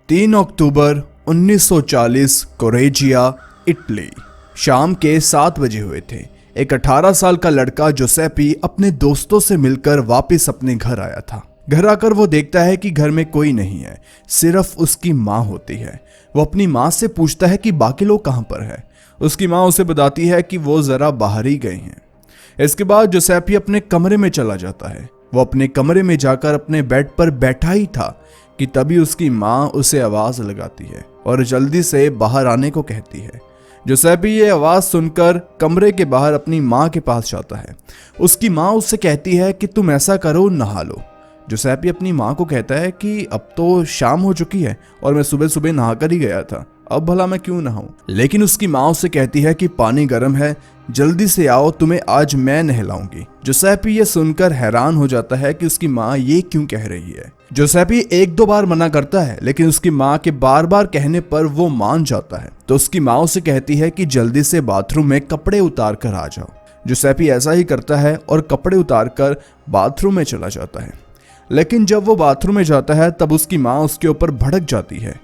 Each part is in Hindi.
3 अक्टूबर 1940 कोरेजिया, इटली। शाम के 7 बजे हुए थे। एक 18 साल का लड़का जोसेपी अपने दोस्तों से मिलकर वापस अपने घर आया था। घर आकर वो देखता है कि घर में कोई नहीं है, सिर्फ उसकी माँ होती है। वो अपनी माँ से पूछता है कि बाकी लोग कहाँ पर है। उसकी माँ उसे बताती है कि वो जरा बाहर ही गए हैं। इसके बाद जोसेपी अपने कमरे में चला जाता है। वो अपने कमरे में जाकर अपने बेड पर बैठा ही था कि तभी उसकी माँ उसे आवाज लगाती है और जल्दी से बाहर आने को कहती है। जोसेपी ये आवाज सुनकर कमरे के बाहर अपनी माँ के पास जाता है। उसकी माँ उससे कहती है कि तुम ऐसा करो, नहा लो। जोसेपी अपनी माँ को कहता है कि अब तो शाम हो चुकी है और मैं सुबह सुबह नहाकर ही गया था, अब भला मैं क्यों नहाऊं। लेकिन उसकी माँ उससे कहती है कि पानी गर्म है, जल्दी से आओ, तुम्हें आज मैं नहलाऊंगी। जोसेपी ये सुनकर हैरान हो जाता है कि उसकी माँ ये क्यों कह रही है। जोसेपी 1-2 बार मना करता है, लेकिन उसकी माँ के बार बार कहने पर वो मान जाता है। तो उसकी माँ उसे कहती है कि जल्दी से बाथरूम में कपड़े उतार कर आ जाओ। जोसेपी ऐसा ही करता है और कपड़े उतार कर बाथरूम में चला जाता है। लेकिन जब वो बाथरूम में जाता है तब उसकी माँ उसके ऊपर भड़क जाती है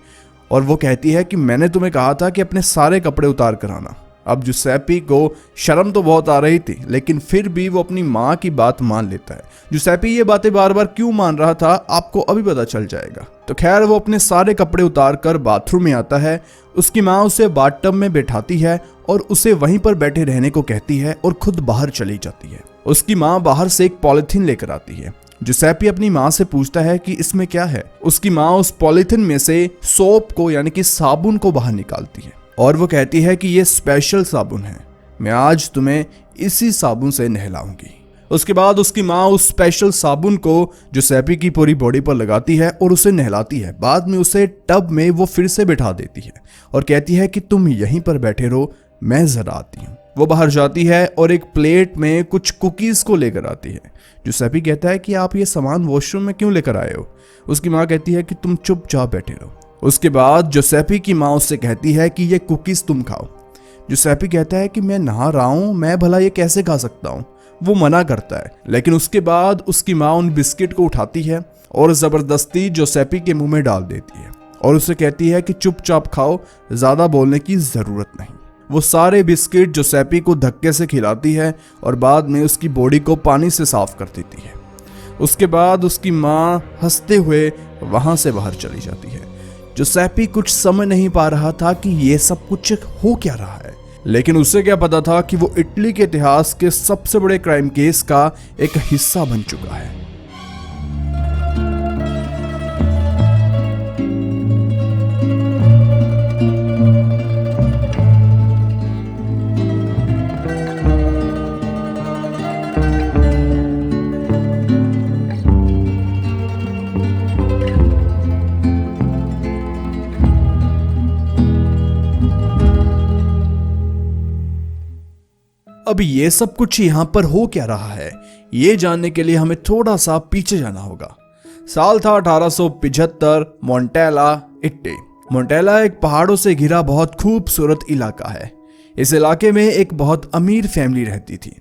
और वो कहती है कि मैंने तुम्हें कहा था कि अपने सारे कपड़े उतार कर आना। अब जोसेपी को शर्म तो बहुत आ रही थी, लेकिन फिर भी वो अपनी माँ की बात मान लेता है। जोसेपी ये बातें बार बार क्यों मान रहा था आपको अभी पता चल जाएगा। तो खैर वो अपने सारे कपड़े उतार कर बाथरूम में आता है। उसकी माँ उसे बाथटब में बैठाती है और उसे वहीं पर बैठे रहने को कहती है और खुद बाहर चली जाती है। उसकी माँ बाहर से एक पॉलिथीन लेकर आती है। जोसेपी अपनी माँ से पूछता है कि इसमें क्या है। उसकी माँ उस पॉलिथीन में से सोप को यानी कि साबुन को बाहर निकालती है और वो कहती है कि ये स्पेशल साबुन है, मैं आज तुम्हें इसी साबुन से नहलाऊंगी। उसके बाद उसकी माँ उस स्पेशल साबुन को जोसेपी की पूरी बॉडी पर लगाती है और उसे नहलाती है। बाद में उसे टब में वो फिर से बिठा देती है और कहती है कि तुम यहीं पर बैठे रहो, मैं जरा आती हूँ। वो बाहर जाती है और एक प्लेट में कुछ कुकीज को लेकर आती है। जोसेपी कहता है कि आप ये सामान वॉशरूम में क्यों लेकर आए हो। उसकी माँ कहती है कि तुम चुपचाप बैठे रहो। उसके बाद जोसेपी की माँ उससे कहती है कि ये कुकीज तुम खाओ। जोसेपी कहता है कि मैं नहा रहा हूँ, मैं भला ये कैसे खा सकता हूँ। वो मना करता है, लेकिन उसके बाद उसकी माँ उन बिस्किट को उठाती है और जबरदस्ती जोसेपी के मुंह में डाल देती है और उसे कहती है कि चुपचाप खाओ, ज्यादा बोलने की जरूरत नहीं। वो सारे बिस्किट जोसेपी को धक्के से खिलाती है और बाद में उसकी बॉडी को पानी से साफ कर देती है। उसके बाद उसकी माँ हंसते हुए वहां से बाहर चली जाती है। जोसेपी कुछ समझ नहीं पा रहा था कि ये सब कुछ हो क्या रहा है, लेकिन उसे क्या पता था कि वो इटली के इतिहास के सबसे बड़े क्राइम केस का एक हिस्सा बन चुका है। अब ये सब कुछ यहाँ पर हो क्या रहा है, ये जानने के लिए हमें थोड़ा सा पीछे जाना होगा। साल था 1875, मोंटेला, इटली। मोंटेला एक पहाड़ों से घिरा बहुत खूबसूरत इलाका है। इस इलाके में एक बहुत अमीर फैमिली रहती थी।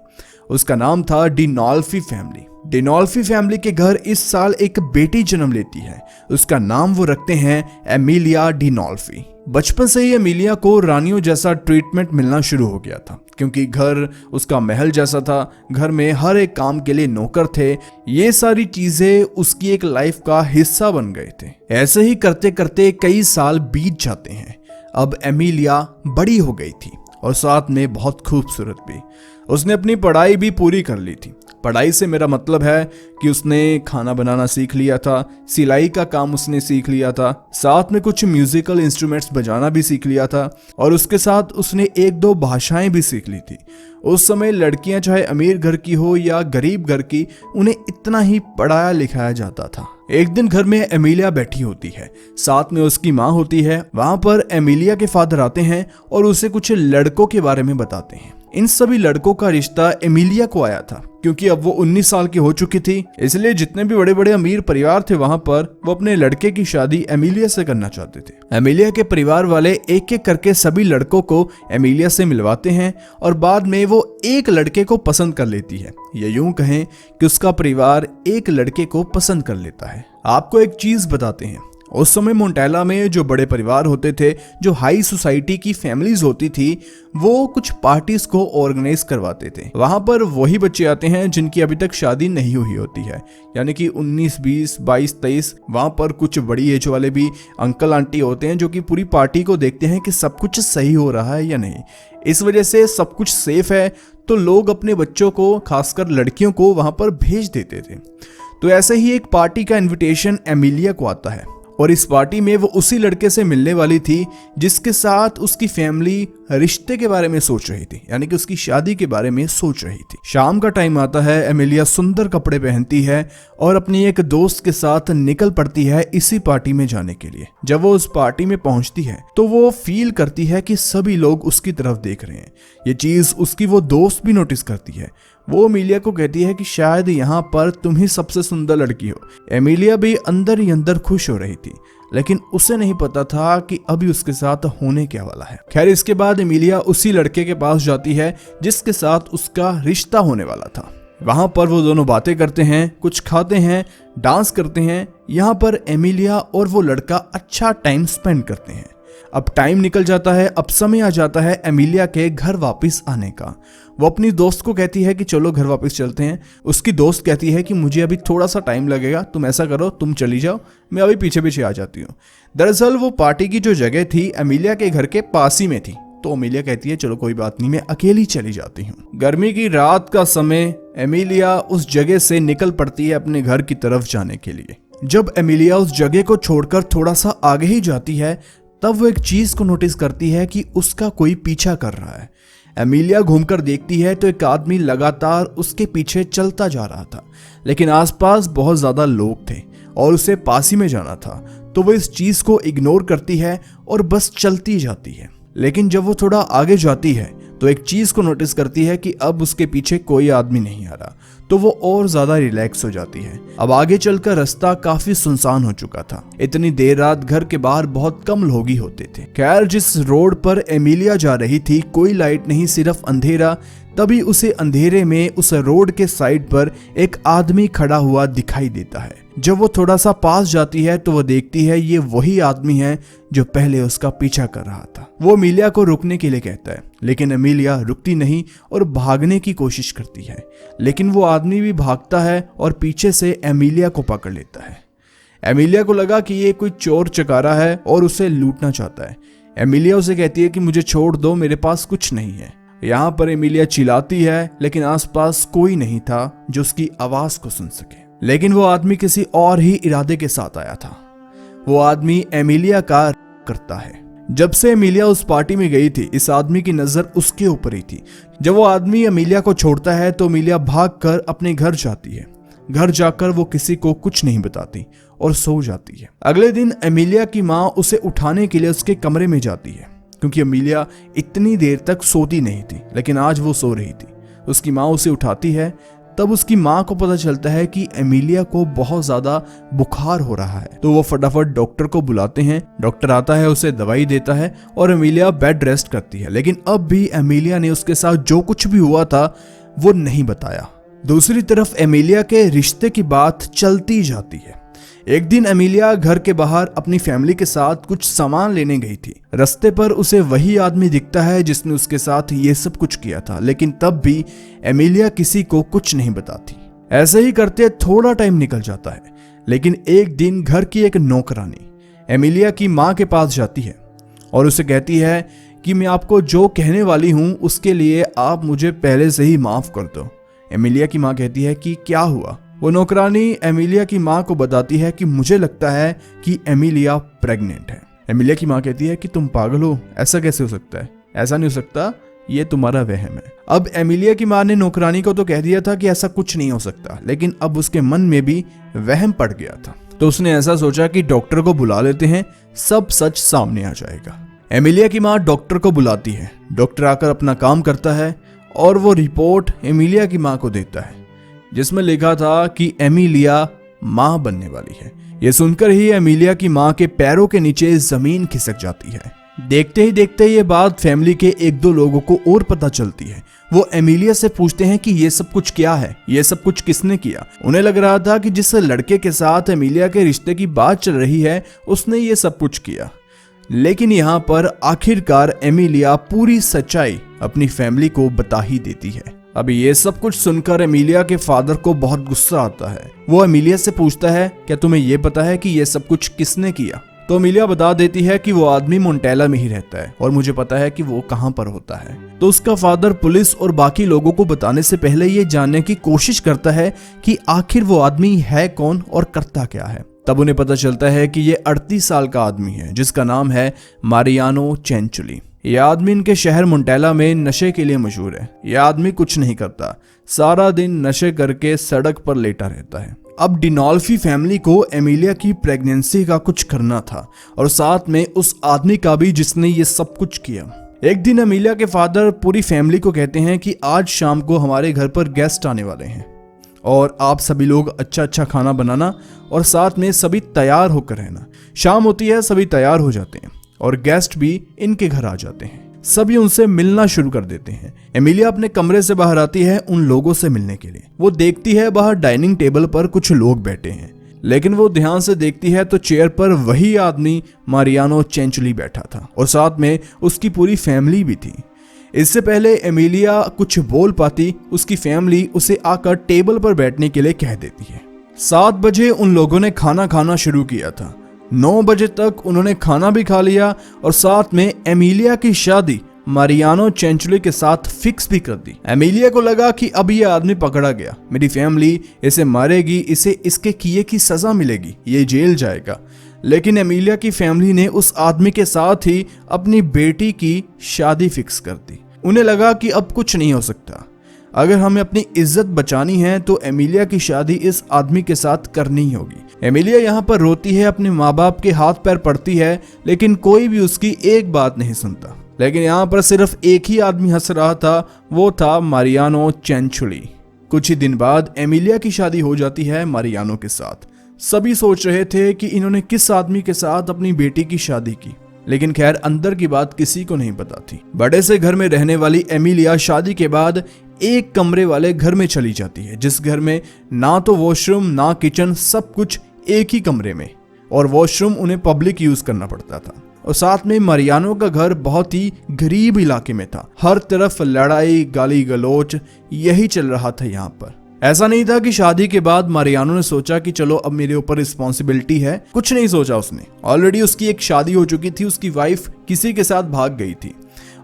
उसका नाम था डिनॉल्फी फैमिली। डिनॉल्फी फैमिली के घर इस साल एक बेटी जन्म लेती है। उसका नाम वो रखते हैं एमिलिया डिनॉल्फी। बचपन से ही एमिलिया को रानियों जैसा ट्रीटमेंट मिलना शुरू हो गया था, क्योंकि घर उसका महल जैसा था। घर में हर एक काम के लिए नौकर थे। ये सारी चीजें उसकी एक लाइफ का हिस्सा बन गए थे। ऐसे ही करते करते कई साल बीत जाते हैं। अब एमिलिया बड़ी हो गई थी और साथ में बहुत खूबसूरत भी। उसने अपनी पढ़ाई भी पूरी कर ली थी। पढ़ाई से मेरा मतलब है कि उसने खाना बनाना सीख लिया था, सिलाई का काम उसने सीख लिया था, साथ में कुछ म्यूजिकल इंस्ट्रूमेंट्स बजाना भी सीख लिया था और उसके साथ उसने 1-2 भाषाएं भी सीख ली थी। उस समय लड़कियां चाहे अमीर घर की हो या गरीब घर की, उन्हें इतना ही पढ़ाया लिखाया जाता था। एक दिन घर में एमिलिया बैठी होती है, साथ में उसकी माँ होती है। वहां पर एमिलिया के फादर आते हैं और उसे कुछ लड़कों के बारे में बताते हैं। इन सभी लड़कों का रिश्ता एमिलिया को आया था, क्योंकि अब वो 19 साल की हो चुकी थी। इसलिए जितने भी बड़े बड़े अमीर परिवार थे वहां पर, वो अपने लड़के की शादी एमिलिया से करना चाहते थे। एमिलिया के परिवार वाले एक एक करके सभी लड़कों को एमिलिया से मिलवाते हैं और बाद में वो एक लड़के को पसंद कर लेती है। ये यूं कहें कि उसका परिवार एक लड़के को पसंद कर लेता है। आपको एक चीज बताते हैं, उस समय मोंटेला में जो बड़े परिवार होते थे, जो हाई सोसाइटी की फैमिलीज होती थी, वो कुछ पार्टीज को ऑर्गेनाइज करवाते थे। वहां पर वही बच्चे आते हैं जिनकी अभी तक शादी नहीं हुई होती है, यानी कि 19, 20, 22, 23। वहां पर कुछ बड़ी एज वाले भी अंकल आंटी होते हैं जो कि पूरी पार्टी को देखते हैं कि सब कुछ सही हो रहा है या नहीं। इस वजह से सब कुछ सेफ है तो लोग अपने बच्चों को, खासकर लड़कियों को, वहां पर भेज देते थे। तो ऐसे ही एक पार्टी का इनविटेशन एमिलिया को आता है और इस पार्टी में वो उसी लड़के से मिलने वाली थी जिसके साथ उसकी फैमिली रिश्ते के बारे में सोच रही थी, यानी कि उसकी शादी के बारे में सोच रही थी। शाम का टाइम आता है, एमिलिया सुंदर कपड़े पहनती है और अपनी एक दोस्त के साथ निकल पड़ती है इसी पार्टी में जाने के लिए। जब वो उस पार्टी में पहुंचती है तो वो फील करती है कि सभी लोग उसकी तरफ देख रहे हैं। ये चीज उसकी वो दोस्त भी नोटिस करती है। वो एमिलिया को कहती है कि शायद यहाँ पर तुम ही सबसे सुंदर लड़की हो। एमिलिया भी अंदर ही अंदर खुश हो रही थी, लेकिन उसे नहीं पता था कि अभी उसके साथ होने क्या वाला है। खैर, इसके बाद एमिलिया उसी लड़के के पास जाती है जिसके साथ उसका रिश्ता होने वाला था। वहां पर वो दोनों बातें करते हैं, कुछ खाते हैं, डांस करते हैं। यहाँ पर एमिलिया और वो लड़का अच्छा टाइम स्पेंड करते हैं। अब टाइम निकल जाता है, अब समय आ जाता है एमिलिया के घर वापस आने का। वो अपनी दोस्त को कहती है कि चलो घर वापस चलते हैं। उसकी दोस्त कहती है कि मुझे अभी थोड़ा सा टाइम लगेगा, तुम ऐसा करो, तुम चली जाओ, मैं अभी पीछे पीछे आ जाती हूँ। दरअसल वो पार्टी की जो जगह थी एमिलिया के घर के पास ही में थी, तो एमिलिया कहती है चलो कोई बात नहीं, मैं अकेली चली जाती हूँ। गर्मी की रात का समय, एमिलिया उस जगह से निकल पड़ती है अपने घर की तरफ जाने के लिए। जब एमिलिया उस जगह को छोड़कर थोड़ा सा आगे ही जाती है तब वो एक चीज को नोटिस करती है कि उसका कोई पीछा कर रहा है। एमिलिया घूमकर देखती है तो एक आदमी लगातार उसके पीछे चलता जा रहा था, लेकिन आसपास बहुत ज्यादा लोग थे और उसे पास ही में जाना था, तो वो इस चीज को इग्नोर करती है और बस चलती जाती है। लेकिन जब वो थोड़ा आगे जाती है तो एक चीज को नोटिस करती है कि अब उसके पीछे कोई आदमी नहीं आ रहा, तो वो और ज्यादा रिलैक्स हो जाती है। अब आगे चलकर रास्ता काफी सुनसान हो चुका था। इतनी देर रात घर के बाहर बहुत कम लोग ही होते थे। खैर, जिस रोड पर एमिलिया जा रही थी कोई लाइट नहीं, सिर्फ अंधेरा। तभी उसे अंधेरे में उस रोड के साइड पर एक आदमी खड़ा हुआ दिखाई देता है। जब वो थोड़ा सा पास जाती है तो वो देखती है ये वही आदमी है जो पहले उसका पीछा कर रहा था। वो एमिलिया को रुकने के लिए कहता है, लेकिन एमिलिया रुकती नहीं और भागने की कोशिश करती है, लेकिन वो आदमी भी भागता है और पीछे से एमिलिया को पकड़ लेता है। एमिलिया को लगा कि ये कोई चोर चकारा है और उसे लूटना चाहता है। एमिलिया उसे कहती है कि मुझे छोड़ दो, मेरे पास कुछ नहीं है। यहाँ पर एमिलिया चिल्लाती है, लेकिन आसपास कोई नहीं था जो उसकी आवाज को सुन सके। लेकिन वो आदमी किसी और ही इरादे के साथ आया था। वो आदमी एमिलिया का करता है। जब से एमिलिया उस पार्टी में गई थी, इस आदमी की नजर उसके ऊपर ही थी। जब वो आदमी एमिलिया को छोड़ता है तो एमिलिया भागकर अपने घर जाती है। घर जाकर वो किसी को कुछ नहीं बताती और सो जाती है। अगले दिन एमिलिया की माँ उसे उठाने के लिए उसके कमरे में जाती है, क्योंकि एमिलिया इतनी देर तक सोती नहीं थी, लेकिन आज वो सो रही थी। उसकी माँ उसे उठाती है। तब उसकी माँ को पता चलता है कि एमिलिया को बहुत ज्यादा बुखार हो रहा है, तो वो फटाफट डॉक्टर को बुलाते हैं। डॉक्टर आता है, उसे दवाई देता है और एमिलिया बेड रेस्ट करती है। लेकिन अब भी एमिलिया ने उसके साथ जो कुछ भी हुआ था वो नहीं बताया। दूसरी तरफ एमिलिया के रिश्ते की बात चलती जाती है। एक दिन एमिलिया घर के बाहर अपनी फैमिली के साथ कुछ सामान लेने गई थी। रास्ते पर उसे वही आदमी दिखता है जिसने उसके साथ ये सब कुछ किया था, लेकिन तब भी एमिलिया किसी को कुछ नहीं बताती। ऐसे ही करते थोड़ा टाइम निकल जाता है, लेकिन एक दिन घर की एक नौकरानी एमिलिया की माँ के पास जाती है और उसे कहती है कि मैं आपको जो कहने वाली हूँ उसके लिए आप मुझे पहले से ही माफ कर दो। एमिलिया की माँ कहती है कि क्या हुआ? वो नौकरानी एमिलिया की माँ को बताती है कि मुझे लगता है कि एमिलिया प्रेग्नेंट है। एमिलिया की माँ कहती है कि तुम पागल हो, ऐसा कैसे हो सकता है? ऐसा नहीं हो सकता, ये तुम्हारा वहम है। अब एमिलिया की माँ ने नौकरानी को तो कह दिया था कि ऐसा कुछ नहीं हो सकता, लेकिन अब उसके मन में भी वहम पड़ गया था, तो उसने ऐसा सोचा कि डॉक्टर को बुला लेते हैं, सब सच सामने आ जाएगा। एमिलिया की माँ डॉक्टर को बुलाती है। डॉक्टर आकर अपना काम करता है और वो रिपोर्ट एमिलिया की माँ को देता है, जिसमें लिखा था कि एमिलिया माँ बनने वाली है। ये सुनकर ही एमिलिया की माँ के पैरों के नीचे जमीन खिसक जाती है। देखते ही देखते ये बात फैमिली के 1-2 लोगों को और पता चलती है वो एमिलिया से पूछते हैं कि ये सब कुछ क्या है, ये सब कुछ किसने किया। उन्हें लग रहा था कि जिस लड़के के साथ एमिलिया के रिश्ते की बात चल रही है उसने ये सब कुछ किया। लेकिन यहाँ पर आखिरकार एमिलिया पूरी सच्चाई अपनी फैमिली को बता ही देती है। अब ये सब कुछ सुनकर एमिलिया के फादर को बहुत गुस्सा आता है। वो एमिलिया से पूछता है, क्या तुम्हें ये पता है कि ये सब कुछ किसने किया? तो एमिलिया बता देती है कि वो आदमी मोंटेला में ही रहता है और मुझे पता है कि वो कहाँ पर होता है। तो उसका फादर पुलिस और बाकी लोगों को बताने से पहले ये जानने की कोशिश करता है कि आखिर वो आदमी है कौन और करता क्या है। तब उन्हें पता चलता है कि ये 38 साल का आदमी है जिसका नाम है मारियानो चेंचुली। यह आदमी इनके शहर मोंटेला में नशे के लिए मशहूर है। यह आदमी कुछ नहीं करता, सारा दिन नशे करके सड़क पर लेटा रहता है। अब डिनॉल्फी फैमिली को एमिलिया की प्रेगनेंसी का कुछ करना था और साथ में उस आदमी का भी जिसने ये सब कुछ किया। एक दिन एमिलिया के फादर पूरी फैमिली को कहते हैं कि आज शाम को हमारे घर पर गेस्ट आने वाले हैं और आप सभी लोग अच्छा अच्छा खाना बनाना और साथ में सभी तैयार होकर रहना। शाम होती है, सभी तैयार हो जाते हैं और गेस्ट भी इनके घर आ जाते हैं। सभी उनसे मिलना शुरू कर देते हैं। एमिलिया अपने कमरे से बाहर आती है उन लोगों से मिलने के लिए। वो देखती है बाहर डाइनिंग टेबल पर कुछ लोग बैठे हैं, लेकिन वो ध्यान से देखती है तो चेयर पर वही आदमी मारियानो चेंचुली बैठा था और साथ में उसकी पूरी फैमिली भी थी। इससे पहले एमिलिया कुछ बोल पाती, उसकी फैमिली उसे आकर टेबल पर बैठने के लिए कह देती है। 7 बजे उन लोगों ने खाना खाना शुरू किया था। 9 बजे तक उन्होंने खाना भी खा लिया और साथ में एमिलिया की शादी मारियानो चेंचुली के साथ फिक्स भी कर दी। एमिलिया को लगा कि अब ये आदमी पकड़ा गया, मेरी फैमिली इसे मारेगी, इसे इसके किए की सजा मिलेगी, ये जेल जाएगा। लेकिन एमिलिया की फैमिली ने उस आदमी के साथ ही अपनी बेटी की शादी फिक्स कर दी। उन्हें लगा कि अब कुछ नहीं हो सकता, अगर हमें अपनी इज्जत बचानी है तो एमिलिया की शादी इस आदमी के साथ करनी ही होगी। एमिलिया यहाँ पर रोती है, अपने माँ बाप के हाथ पैर पड़ती है, लेकिन कोई भी उसकी एक बात नहीं सुनता। लेकिन यहाँ पर सिर्फ एक ही आदमी हंस रहा था, वो था मारियानो चेंचुली। कुछ ही दिन बाद एमिलिया की शादी हो जाती है मारियानो के साथ। सभी सोच रहे थे कि इन्होंने किस आदमी के साथ अपनी बेटी की शादी की, लेकिन खैर अंदर की बात किसी को नहीं पता थी। बड़े से घर में रहने वाली एमिलिया शादी के बाद एक कमरे वाले घर में चली जाती है, जिस घर में ना तो वॉशरूम ना किचन, सब कुछ एक ही कमरे में, और वॉशरूम उन्हें पब्लिक यूज करना पड़ता था। और साथ में मारियानो का घर बहुत ही गरीब इलाके में था। हर तरफ लड़ाई गाली गलोच यही चल रहा था यहाँ पर। ऐसा नहीं था कि शादी के बाद मारियानो ने सोचा कि चलो अब मेरे ऊपर रिस्पॉन्सिबिलिटी है, कुछ नहीं सोचा उसने। ऑलरेडी उसकी एक शादी हो चुकी थी, उसकी वाइफ किसी के साथ भाग गई थी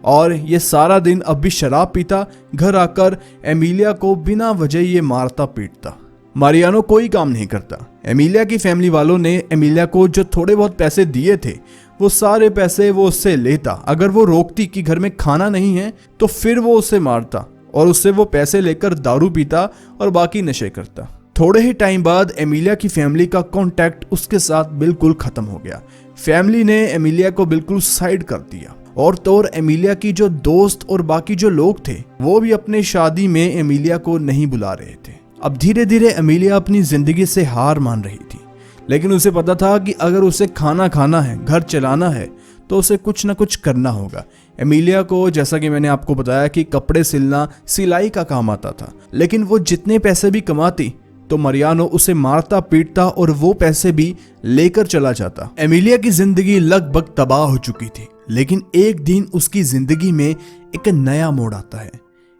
और ये सारा दिन अब भी शराब पीता, घर आकर एमिलिया को बिना वजह ये मारता पीटता। मारियानो कोई काम नहीं करता। एमिलिया की फैमिली वालों ने एमिलिया को जो थोड़े बहुत पैसे दिए थे वो सारे पैसे वो उससे लेता। अगर वो रोकती कि घर में खाना नहीं है तो फिर वो उसे मारता और उससे वो पैसे लेकर दारू पीता और बाकी नशे करता। थोड़े ही टाइम बाद एमिलिया की फैमिली का कांटेक्ट उसके साथ बिल्कुल खत्म हो गया। फैमिली ने एमिलिया को बिल्कुल साइड कर दिया और तो और एमिलिया की जो दोस्त और बाकी जो लोग थे वो भी अपने शादी में एमिलिया को नहीं बुला रहे थे। अब धीरे धीरे एमिलिया अपनी जिंदगी से हार मान रही थी, लेकिन उसे पता था कि अगर उसे खाना खाना है, घर चलाना है तो उसे कुछ ना कुछ करना होगा। एमिलिया को, जैसा कि मैंने आपको बताया, कि कपड़े सिलना, सिलाई का काम आता था, लेकिन वो जितने पैसे भी कमाती तो मारियानो उसे मारता पीटता और वो पैसे भी लेकर चला जाता। एमिलिया की जिंदगी लगभग तबाह हो चुकी थी, लेकिन एक दिन उसकी जिंदगी में एक नया मोड़ आता है।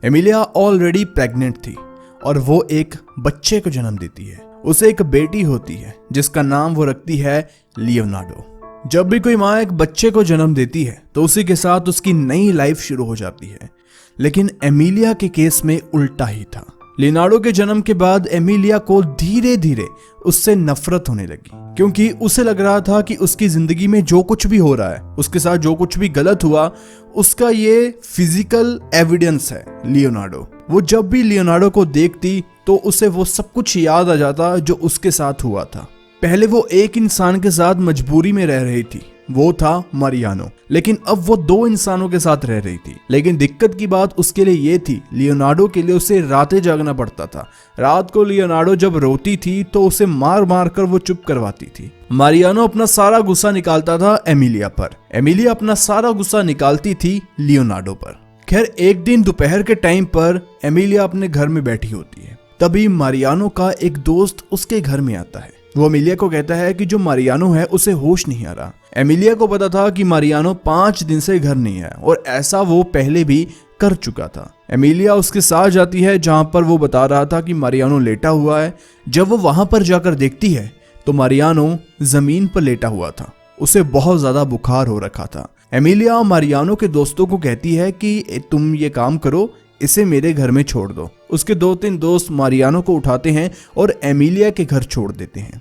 एमिलिया ऑलरेडी प्रेग्नेंट थी और वो एक बच्चे को जन्म देती है। उसे एक बेटी होती है जिसका नाम वो रखती है लियोनार्डो। जब भी कोई माँ एक बच्चे को जन्म देती है तो उसी के साथ उसकी नई लाइफ शुरू हो जाती है, लेकिन एमिलिया के केस में उल्टा ही था। लियोनार्डो के जन्म के बाद एमिलिया को धीरे धीरे उससे नफरत होने लगी, क्योंकि उसे लग रहा था कि उसकी जिंदगी में जो कुछ भी हो रहा है, उसके साथ जो कुछ भी गलत हुआ, उसका ये फिजिकल एविडेंस है लियोनार्डो। वो जब भी लियोनार्डो को देखती तो उसे वो सब कुछ याद आ जाता जो उसके साथ हुआ था। पहले वो एक इंसान के साथ मजबूरी में रह रही थी, वो था मारियानो, लेकिन अब वो 2 इंसानों के साथ रह रही थी। लेकिन दिक्कत की बात उसके लिए ये थी, लियोनार्डो के लिए उसे रातें जागना पड़ता था। रात को लियोनार्डो जब रोती थी तो उसे मार मार कर वो चुप करवाती थी। मारियानो अपना सारा गुस्सा निकालता था एमिलिया पर, एमिलिया अपना सारा गुस्सा निकालती थी लियोनार्डो पर। खैर एक दिन दोपहर के टाइम पर एमिलिया अपने घर में बैठी होती है। तभी मारियानो का एक दोस्त उसके घर में आता है। वो एमिलिया को कहता है कि जो मारियानो है उसे होश नहीं आ रहा। एमिलिया को पता था कि मारियानो 5 दिन से घर नहीं आया और ऐसा वो पहले भी कर चुका था। एमिलिया उसके साथ जाती है जहां पर वो बता रहा था कि मारियानो लेटा हुआ है। जब वो वहां पर जाकर देखती है तो मारियानो जमीन पर लेटा हुआ था। उसे बहुत ज्यादा बुखार हो रखा था। एमिलिया मारियानो के दोस्तों को कहती है कि तुम ये काम करो, इसे मेरे घर में छोड़ दो। उसके 2-3 दोस्त मारियानो को उठाते हैं और एमिलिया के घर छोड़ देते हैं।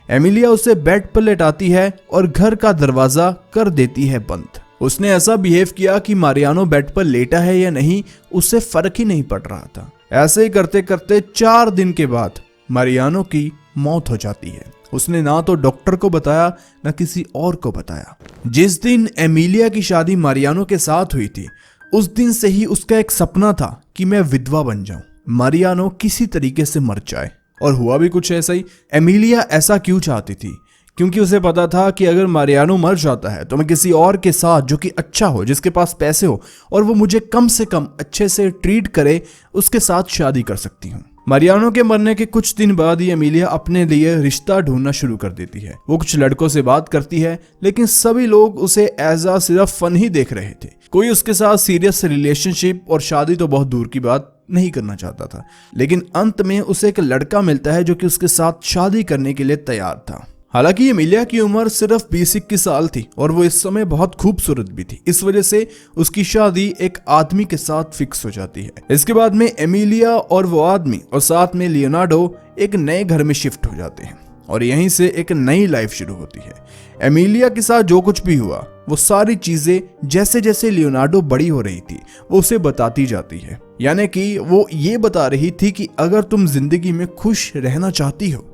एमिलिया उसे बेड पर लेटाती है और घर का दरवाजा कर देती है बंद। उसने ऐसा बिहेव किया कि मारियानो बेड पर लेटा है या नहीं उससे फर्क ही नहीं पड़ रहा था। ऐसे ही करते करते 4 दिन के बाद मारियानो की मौत हो जाती है। उसने ना तो डॉक्टर को बताया ना किसी और को बताया। जिस दिन एमिलिया की शादी मारियानो के साथ हुई थी उस दिन से ही उसका एक सपना था कि मैं विधवा बन जाऊं, मारियानो किसी तरीके से मर जाए। और हुआ भी कुछ ऐसा ही। एमिलिया ऐसा क्यों चाहती थी? क्योंकि उसे पता था कि अगर मारियानो मर जाता है तो मैं किसी और के साथ जो कि अच्छा हो, जिसके पास पैसे हो और वो मुझे कम से कम अच्छे से ट्रीट करे, उसके साथ शादी कर सकती हूँ। मारियानो के मरने के कुछ दिन बाद ही एमिलिया अपने लिए रिश्ता ढूंढना शुरू कर देती है। वो कुछ लड़कों से बात करती है लेकिन सभी लोग उसे एज आ सिर्फ फन ही देख रहे थे। कोई उसके साथ सीरियस रिलेशनशिप और शादी तो बहुत दूर की बात नहीं करना चाहता था। लेकिन अंत में उसे एक लड़का मिलता है जो कि उसके साथ शादी करने के लिए तैयार था। हालांकि एमिलिया की उम्र सिर्फ 20-21 साल थी और वो इस समय बहुत खूबसूरत भी थी। इस वजह से उसकी शादी एक आदमी के साथ फिक्स हो जाती है। इसके बाद में एमिलिया और वो आदमी और साथ में लियोनार्डो एक नए घर में शिफ्ट हो जाते हैं और यहीं से एक नई लाइफ शुरू होती है। एमिलिया के साथ जो कुछ भी हुआ वो सारी चीजें जैसे जैसे लियोनार्डो बड़ी हो रही थी वो उसे बताती जाती है। यानी कि वो ये बता रही थी कि अगर तुम जिंदगी में खुश रहना चाहती हो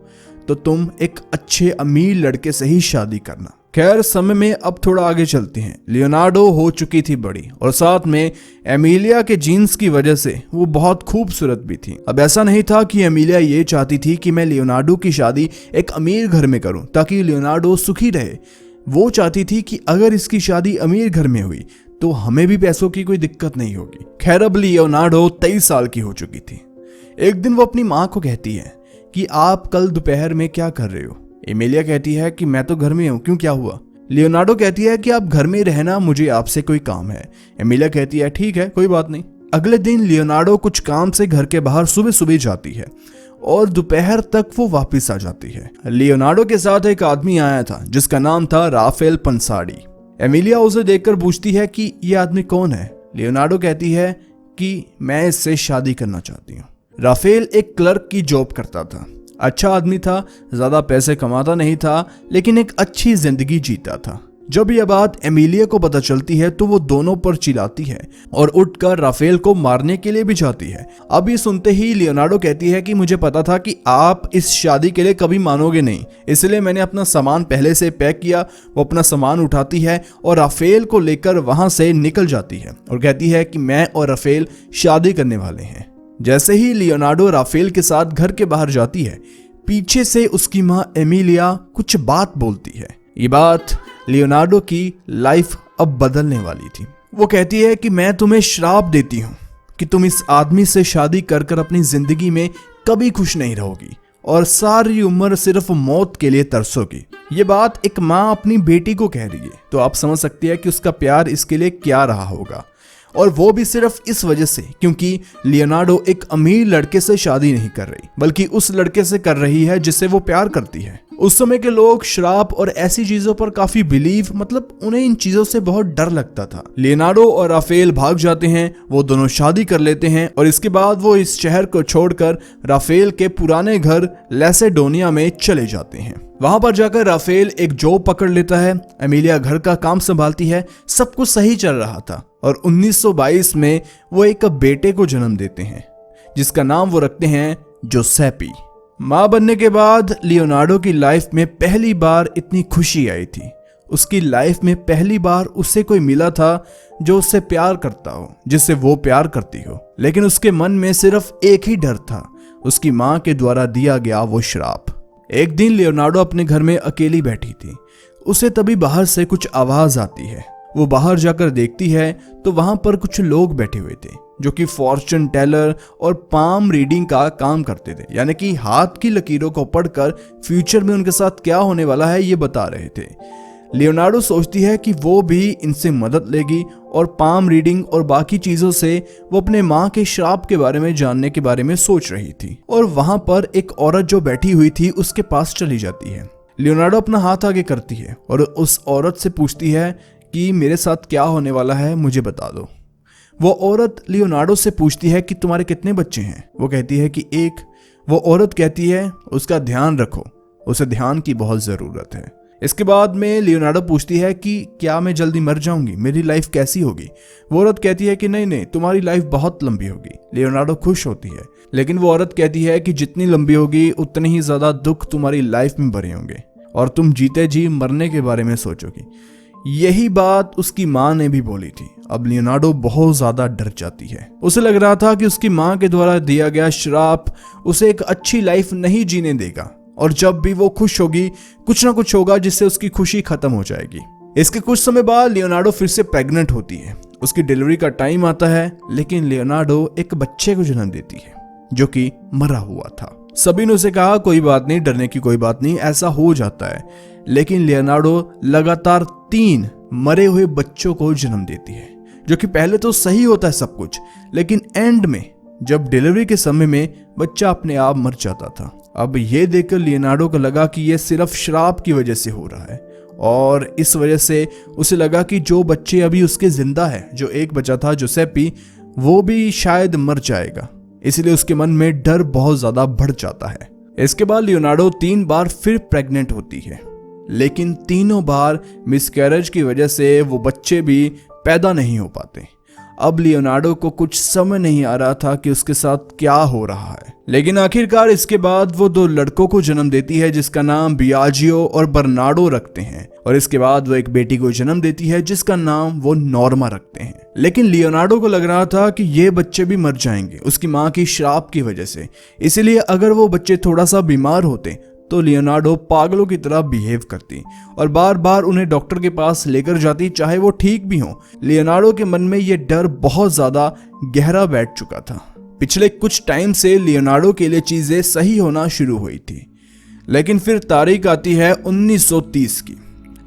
तो तुम एक अच्छे अमीर लड़के से ही शादी करना। खैर समय में अब थोड़ा आगे चलते हैं। लियोनार्डो हो चुकी थी बड़ी और साथ में एमिलिया के जीन्स की वजह से वो बहुत खूबसूरत भी थी। अब ऐसा नहीं था कि एमिलिया ये चाहती थी कि मैं लियोनार्डो की शादी एक अमीर घर में करूं ताकि लियोनार्डो सुखी रहे। वो चाहती थी कि अगर इसकी शादी अमीर घर में हुई तो हमें भी पैसों की कोई दिक्कत नहीं होगी। खैर अब लियोनार्डो 23 साल की हो चुकी थी। एक दिन वो अपनी माँ को कहती है कि आप कल दोपहर में क्या कर रहे हो? एमिलिया कहती है कि मैं तो घर में हूँ, क्यों, क्या हुआ? लियोनार्डो कहती है कि आप घर में रहना, मुझे आपसे कोई काम है। एमिलिया कहती है ठीक है, कोई बात नहीं। अगले दिन लियोनार्डो कुछ काम से घर के बाहर सुबह सुबह जाती है और दोपहर तक वो वापस आ जाती है। लियोनार्डो के साथ एक आदमी आया था जिसका नाम था राफेल पंसारी। एमिलिया उसे देखकर पूछती है कि ये आदमी कौन है? लियोनार्डो कहती है कि मैं इससे शादी करना चाहती हूँ। राफेल एक क्लर्क की जॉब करता था। अच्छा आदमी था, ज्यादा पैसे कमाता नहीं था लेकिन एक अच्छी जिंदगी जीता था। जब यह बात एमिलिया को पता चलती है तो वो दोनों पर चिल्लाती है और उठकर राफेल को मारने के लिए भी जाती है। अब ये सुनते ही लियोनार्डो कहती है कि मुझे पता था कि आप इस शादी के लिए कभी मानोगे नहीं, इसलिए मैंने अपना सामान पहले से पैक किया। वो अपना सामान उठाती है और राफेल को लेकर वहां से निकल जाती है और कहती है कि मैं और राफेल शादी करने वाले हैं। जैसे ही लियोनार्डो राफेल के साथ घर के बाहर जाती है, पीछे से उसकी माँ एमिलिया कुछ बात बोलती है। ये बात लियोनार्डो की लाइफ अब बदलने वाली थी। वो कहती है कि मैं तुम्हें श्राप देती हूँ कि तुम इस आदमी से शादी कर कर अपनी जिंदगी में कभी खुश नहीं रहोगी और सारी उम्र सिर्फ मौत के लिए तरसोगी। ये बात एक माँ अपनी बेटी को कह रही है तो आप समझ सकती है कि उसका प्यार इसके लिए क्या रहा होगा। और वो भी सिर्फ इस वजह से क्योंकि लियोनार्डो एक अमीर लड़के से शादी नहीं कर रही बल्कि उस लड़के से कर रही है जिससे वो प्यार करती है। उस समय के लोग श्राप और ऐसी चीजों पर काफी बिलीव, मतलब उन्हें इन चीजों से बहुत डर लगता था। लियोनार्डो और राफेल भाग जाते हैं, वो दोनों शादी कर लेते हैं और इसके बाद वो इस शहर को छोड़कर राफेल के पुराने घर लेसेडोनिया में चले जाते हैं। वहां पर जाकर राफेल एक जॉब पकड़ लेता है। एमिलिया घर का काम संभालती है। सब कुछ सही चल रहा था और 1922 में वो एक बेटे को जन्म देते हैं जिसका नाम वो रखते हैं जोसेपी। माँ बनने के बाद लियोनार्डो की लाइफ में पहली बार इतनी खुशी आई थी। उसकी लाइफ में पहली बार उससे कोई मिला था जो उससे प्यार करता हो, जिससे वो प्यार करती हो। लेकिन उसके मन में सिर्फ एक ही डर था, उसकी माँ के द्वारा दिया गया वो श्राप। एक दिन लियोनार्डो अपने घर में अकेली बैठी थी। उसे तभी बाहर से कुछ आवाज आती है। वो बाहर जाकर देखती है तो वहां पर कुछ लोग बैठे हुए थे जो कि फॉर्चून टेलर और पाम रीडिंग का काम करते थे, यानी कि हाथ की लकीरों को पढ़कर फ्यूचर में उनके साथ क्या होने वाला है ये बता रहे थे। लियोनार्डो सोचती है कि वो भी इनसे मदद लेगी और पाम रीडिंग और बाकी चीजों से वो अपने माँ के श्राप के बारे में जानने के बारे में सोच रही थी। और वहां पर एक औरत जो बैठी हुई थी उसके पास चली जाती है। लियोनार्डो अपना हाथ आगे करती है और उस औरत से पूछती है कि मेरे साथ क्या होने वाला है, मुझे बता दो। वो औरत लियोनार्डो से पूछती है कि तुम्हारे कितने बच्चे हैं। वो कहती है कि एक। वो औरत कहती है उसका ध्यान रखो, उसे ध्यान की बहुत ज़रूरत है। इसके बाद में लियोनार्डो पूछती है कि क्या मैं जल्दी मर जाऊंगी, मेरी लाइफ कैसी होगी। वो औरत कहती है कि नहीं, तुम्हारी लाइफ बहुत लंबी होगी। लियोनार्डो खुश होती है, लेकिन वो औरत कहती है कि जितनी लंबी होगी उतने ही ज़्यादा दुख तुम्हारी लाइफ में भरे होंगे और तुम जीते जी मरने के बारे में सोचोगी। यही बात उसकी माँ ने भी बोली थी। अब लियोनार्डो बहुत ज्यादा डर जाती है। उसे लग रहा था कि उसकी माँ के द्वारा दिया गया श्राप उसे एक अच्छी लाइफ नहीं जीने देगा और जब भी वो खुश होगी कुछ ना कुछ होगा जिससे उसकी खुशी खत्म हो जाएगी। इसके कुछ समय बाद लियोनार्डो फिर से प्रेग्नेंट होती है। उसकी डिलीवरी का टाइम आता है, लेकिन लियोनार्डो एक बच्चे को जन्म देती है जो कि मरा हुआ था। सभी ने उसे कहा कोई बात नहीं, डरने की कोई बात नहीं, ऐसा हो जाता है। लेकिन लियोनार्डो लगातार 3 मरे हुए बच्चों को जन्म देती है, जो कि पहले तो सही होता है सब कुछ, लेकिन एंड में जब डिलीवरी के समय में बच्चा अपने आप मर जाता था। अब ये देखकर लियोनार्डो को लगा कि ये सिर्फ श्राप की वजह से हो रहा है और इस वजह से उसे लगा कि जो बच्चे अभी उसके जिंदा है, जो एक बचा था जोसेपी, वो भी शायद मर जाएगा। इसलिए उसके मन में डर बहुत ज्यादा बढ़ जाता है। इसके बाद लियोनार्डो 3 बार फिर प्रेग्नेंट होती है, लेकिन तीनों बार मिसकैरेज की वजह से वो बच्चे भी पैदा नहीं हो पाते। अब लियोनार्डो को कुछ समझ नहीं आ रहा था कि उसके साथ क्या हो रहा है, लेकिन आखिरकार इसके बाद वो 2 लड़कों को जन्म देती है जिसका नाम बियाजियो और बर्नार्डो रखते हैं और इसके बाद वो एक बेटी को जन्म देती है जिसका नाम वो नॉर्मा रखते हैं। लेकिन लियोनार्डो को लग रहा था कि ये बच्चे भी मर जाएंगे उसकी माँ की श्राप की वजह से, इसलिए अगर वो बच्चे थोड़ा सा बीमार होते तो लियोनार्डो पागलों की तरह बिहेव करती और बार बार उन्हें डॉक्टर के पास लेकर जाती चाहे वो ठीक भी हो। लियोनार्डो के मन में ये डर बहुत ज्यादा गहरा बैठ चुका था। पिछले कुछ टाइम से लियोनार्डो के लिए चीजें सही होना शुरू हुई थी, लेकिन फिर तारीख आती है 1930 की।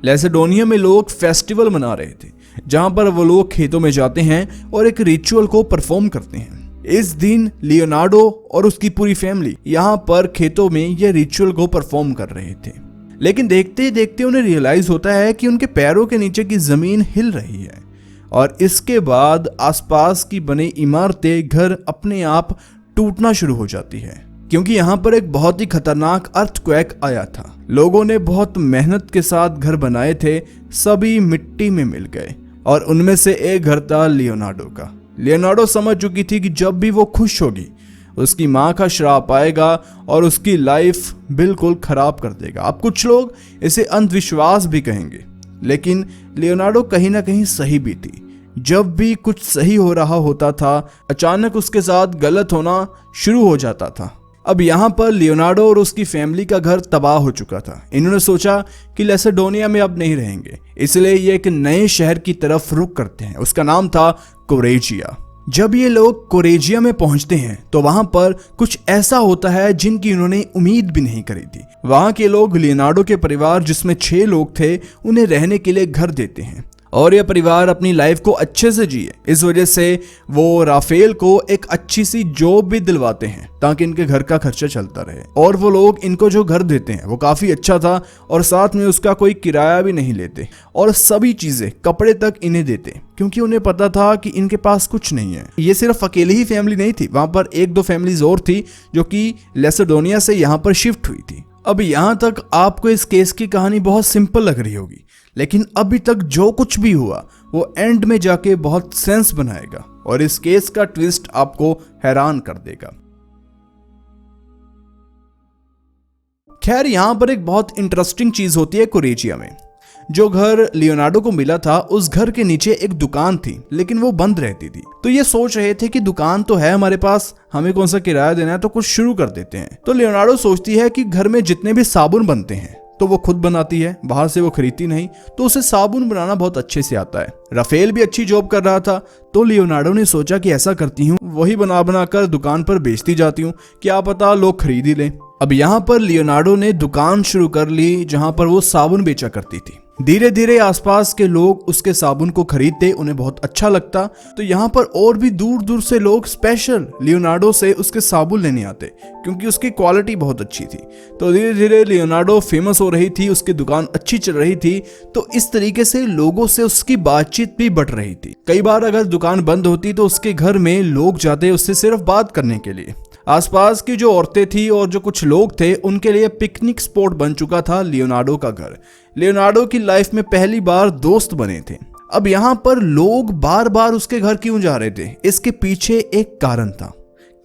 लेसेडोनिया में लोग फेस्टिवल मना रहे थे जहां पर वो लोग खेतों में जाते हैं और एक रिचुअल को परफॉर्म करते हैं। इस दिन लियोनार्डो और उसकी पूरी फैमिली यहाँ पर खेतों में ये रिचुअल को परफॉर्म कर रहे थे, लेकिन देखते देखते उन्हें रियलाइज होता है कि उनके पैरों के नीचे की जमीन हिल रही है और इसके बाद आसपास की बनी इमारतें, घर अपने आप टूटना शुरू हो जाती है, क्योंकि यहाँ पर एक बहुत ही खतरनाक अर्थक्वेक आया था। लोगों ने बहुत मेहनत के साथ घर बनाए थे, सभी मिट्टी में मिल गए और उनमें से एक घर था लियोनार्डो का। लियोनार्डो समझ चुकी थी कि जब भी वो खुश होगी उसकी माँ का श्राप आएगा और उसकी लाइफ बिल्कुल खराब कर देगा। अब कुछ लोग इसे अंधविश्वास भी कहेंगे, लेकिन लियोनार्डो कहीं ना कहीं सही भी थी। जब भी कुछ सही हो रहा होता था अचानक उसके साथ गलत होना शुरू हो जाता था। अब यहाँ पर लियोनार्डो और उसकी फैमिली का घर तबाह हो चुका था। इन्होंने सोचा कि लेसेडोनिया में अब नहीं रहेंगे, इसलिए ये एक नए शहर की तरफ रुख करते हैं। उसका नाम था कोरेजिया। जब ये लोग कोरेजिया में पहुंचते हैं तो वहां पर कुछ ऐसा होता है जिनकी उन्होंने उम्मीद भी नहीं करी थी। वहां के लोग लियोनार्डो के परिवार, जिसमें 6 लोग थे, उन्हें रहने के लिए घर देते हैं और यह परिवार अपनी लाइफ को अच्छे से जिए। इस वजह से वो राफेल को एक अच्छी सी जॉब भी दिलवाते हैं ताकि इनके घर का खर्चा चलता रहे। और वो लोग इनको जो घर देते हैं वो काफी अच्छा था और साथ में उसका कोई किराया भी नहीं लेते और सभी चीजें, कपड़े तक इन्हें देते, क्योंकि उन्हें पता था कि इनके पास कुछ नहीं है। ये सिर्फ अकेली ही फैमिली नहीं थी, वहां पर 1-2 फैमिलीज और थी जो कि लेसेडोनिया से यहाँ पर शिफ्ट हुई थी। अब यहाँ तक आपको इस केस की कहानी बहुत सिंपल लग रही होगी, लेकिन अभी तक जो कुछ भी हुआ वो एंड में जाके बहुत सेंस बनाएगा और इस केस का ट्विस्ट आपको हैरान कर देगा। खैर, यहां पर एक बहुत इंटरेस्टिंग चीज होती है कोरेजिया में। जो घर लियोनार्डो को मिला था उस घर के नीचे एक दुकान थी, लेकिन वो बंद रहती थी। तो ये सोच रहे थे कि दुकान तो है हमारे पास, हमें कौन सा किराया देना है, तो कुछ शुरू कर देते हैं। तो लियोनार्डो सोचती है कि घर में जितने भी साबुन बनते हैं तो वो खुद बनाती है, बाहर से वो खरीदती नहीं, तो उसे साबुन बनाना बहुत अच्छे से आता है। राफेल भी अच्छी जॉब कर रहा था, तो लियोनार्डो ने सोचा कि ऐसा करती हूँ, वही बना बना कर दुकान पर बेचती जाती हूँ, क्या पता लोग खरीद ही लें। अब यहाँ पर लियोनार्डो ने दुकान शुरू कर ली जहाँ पर वो साबुन बेचा करती थी। धीरे धीरे आसपास के लोग उसके साबुन को खरीदते, उन्हें बहुत अच्छा लगता, तो यहाँ पर और भी दूर दूर से लोग स्पेशल लियोनार्डो से उसके साबुन लेने आते क्योंकि उसकी क्वालिटी बहुत अच्छी थी। तो धीरे धीरे लियोनार्डो फेमस हो रही थी, उसकी दुकान अच्छी चल रही थी, तो इस तरीके से लोगों से उसकी बातचीत भी बढ़ रही थी। कई बार अगर दुकान बंद होती तो उसके घर में लोग जाते उससे सिर्फ बात करने के लिए। आसपास की जो औरतें थी और जो कुछ लोग थे, उनके लिए पिकनिक स्पॉट बन चुका था लियोनार्डो का घर। लियोनार्डो की लाइफ में पहली बार दोस्त बने थे। अब यहाँ पर लोग बार बार उसके घर क्यों जा रहे थे, इसके पीछे एक कारण था।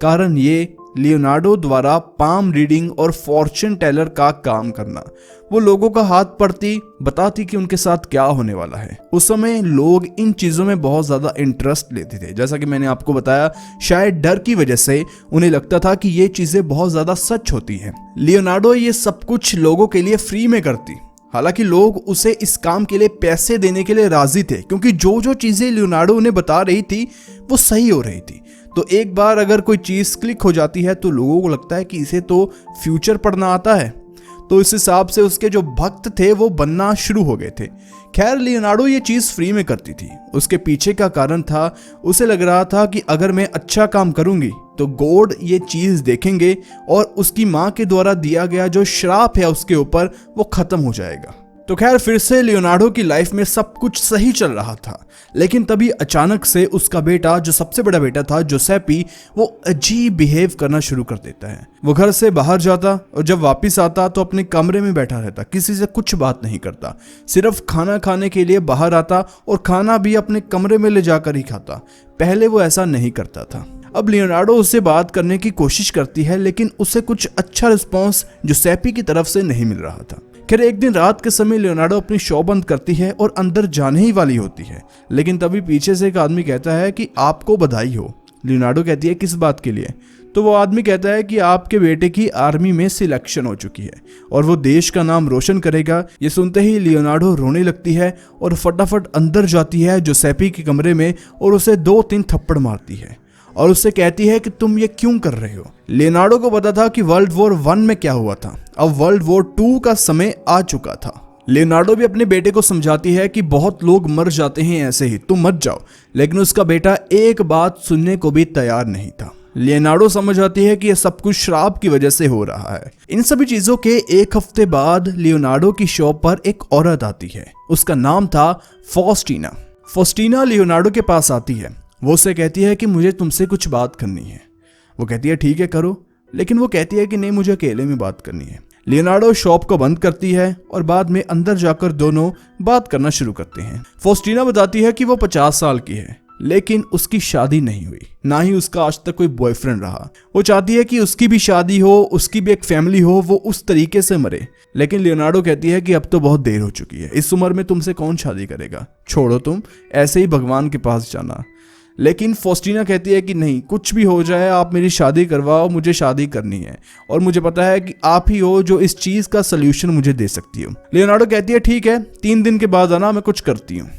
कारण ये लियोनार्डो द्वारा पाम रीडिंग और फॉर्च्यून टेलर का काम करना। वो लोगों का हाथ पढ़ती, बताती कि उनके साथ क्या होने वाला है। उस समय लोग इन चीजों में बहुत ज्यादा इंटरेस्ट लेते थे। जैसा कि मैंने आपको बताया, शायद डर की वजह से उन्हें लगता था कि ये चीजें बहुत ज्यादा सच होती हैं। लियोनार्डो ये सब कुछ लोगों के लिए फ्री में करती, हालांकि लोग उसे इस काम के लिए पैसे देने के लिए राजी थे, क्योंकि जो जो चीजें लियोनार्डो उन्हें बता रही थी वो सही हो रही थी। तो एक बार अगर कोई चीज क्लिक हो जाती है तो लोगों को लगता है कि इसे तो फ्यूचर पढ़ना आता है, तो इस हिसाब से उसके जो भक्त थे वो बनना शुरू हो गए थे। खैर, लियोनार्डो ये चीज फ्री में करती थी। उसके पीछे का कारण था, उसे लग रहा था कि अगर मैं अच्छा काम करूंगी तो गॉड ये चीज देखेंगे और उसकी माँ के द्वारा दिया गया जो श्राप है उसके ऊपर वो खत्म हो जाएगा। तो खैर, फिर से लियोनार्डो की लाइफ में सब कुछ सही चल रहा था, लेकिन तभी अचानक से उसका बेटा, जो सबसे बड़ा बेटा था जोसेपी, वो अजीब बिहेव करना शुरू कर देता है। वो घर से बाहर जाता और जब वापस आता तो अपने कमरे में बैठा रहता, किसी से कुछ बात नहीं करता, सिर्फ खाना खाने के लिए बाहर आता और खाना भी अपने कमरे में ले जाकर ही खाता। पहले वो ऐसा नहीं करता था। अब लियोनार्डो उससे बात करने की कोशिश करती है, लेकिन उसे कुछ अच्छा रिस्पॉन्स जोसेपी की तरफ से नहीं मिल रहा था। खैर, एक दिन रात के समय लियोनार्डो अपनी शॉप बंद करती है और अंदर जाने ही वाली होती है, लेकिन तभी पीछे से एक आदमी कहता है कि आपको बधाई हो। लियोनार्डो कहती है किस बात के लिए? तो वो आदमी कहता है कि आपके बेटे की आर्मी में सिलेक्शन हो चुकी है और वो देश का नाम रोशन करेगा। ये सुनते ही लियोनार्डो रोने लगती है और फटाफट अंदर जाती है जोसेपी के कमरे में और उसे 2-3 थप्पड़ मारती है और उससे कहती है कि तुम ये क्यों कर रहे हो। लियोनार्डो को पता था कि वर्ल्ड वॉर 1 में क्या हुआ था, अब वर्ल्ड वॉर 2 का समय आ चुका था। लियोनार्डो भी अपने बेटे को समझाती है कि बहुत लोग मर जाते हैं ऐसे ही, तुम मत जाओ, लेकिन उसका बेटा एक बात सुनने को भी तैयार नहीं था। लियोनार्डो समझ आती है कि यह सब कुछ श्राप की वजह से हो रहा है। इन सभी चीजों के 1 हफ्ते बाद लियोनार्डो की शॉप पर एक औरत आती है। उसका नाम था फॉस्टीना। फॉस्टीना लियोनार्डो के पास आती है। वो उससे कहती है कि मुझे तुमसे कुछ बात करनी है। वो कहती है ठीक है करो, लेकिन वो कहती है कि नहीं, मुझे अकेले में बात करनी है। लियोनार्डो शॉप को बंद करती है और बाद में अंदर जाकर दोनों बात करना शुरू करते हैं। फॉस्टीना बताती है कि वो 50 साल की है, लेकिन उसकी शादी नहीं हुई, ना ही उसका आज तक कोई बॉयफ्रेंड रहा। वो चाहती है कि उसकी भी शादी हो, उसकी भी एक फैमिली हो, वो उस तरीके से मरे। लेकिन लियोनार्डो कहती है कि अब तो बहुत देर हो चुकी है, इस उम्र में तुमसे कौन शादी करेगा, छोड़ो, तुम ऐसे ही भगवान के पास जाना। लेकिन फॉस्टीना कहती है कि नहीं, कुछ भी हो जाए आप मेरी शादी करवाओ, मुझे शादी करनी है और मुझे पता है कि आप ही हो जो इस चीज का सलूशन मुझे दे सकती हो। लियोनार्डो कहती है ठीक है, 3 दिन के बाद आना, मैं कुछ करती हूँ।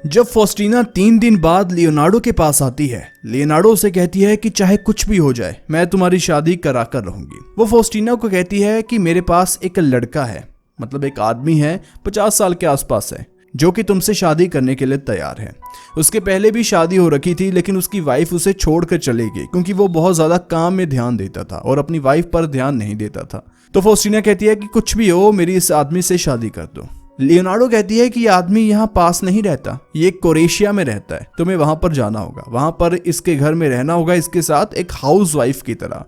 जब फॉस्टीना 3 दिन बाद लियोनार्डो के पास आती है, लियोनार्डो उसे कहती है कि चाहे कुछ भी हो जाए मैं तुम्हारी शादी करा कर रहूंगी। वो फॉस्टीना को कहती है कि मेरे पास एक लड़का है, मतलब एक आदमी है, 50 साल के आसपास है, जो कि तुमसे शादी करने के लिए तैयार है। उसके पहले भी शादी हो रखी थी, लेकिन उसकी वाइफ उसे छोड़कर चली गई क्योंकि वो बहुत ज्यादा काम में ध्यान देता था और अपनी वाइफ पर ध्यान नहीं देता था। तो फॉस्टीना कहती है कि कुछ भी हो, मेरी इस आदमी से शादी कर दो। लियोनार्डो कहती है कि ये आदमी यहाँ पास नहीं रहता, ये क्रोएशिया में रहता है, तुम्हें वहां पर जाना होगा, वहां पर इसके घर में रहना होगा, इसके साथ एक हाउस वाइफ की तरह।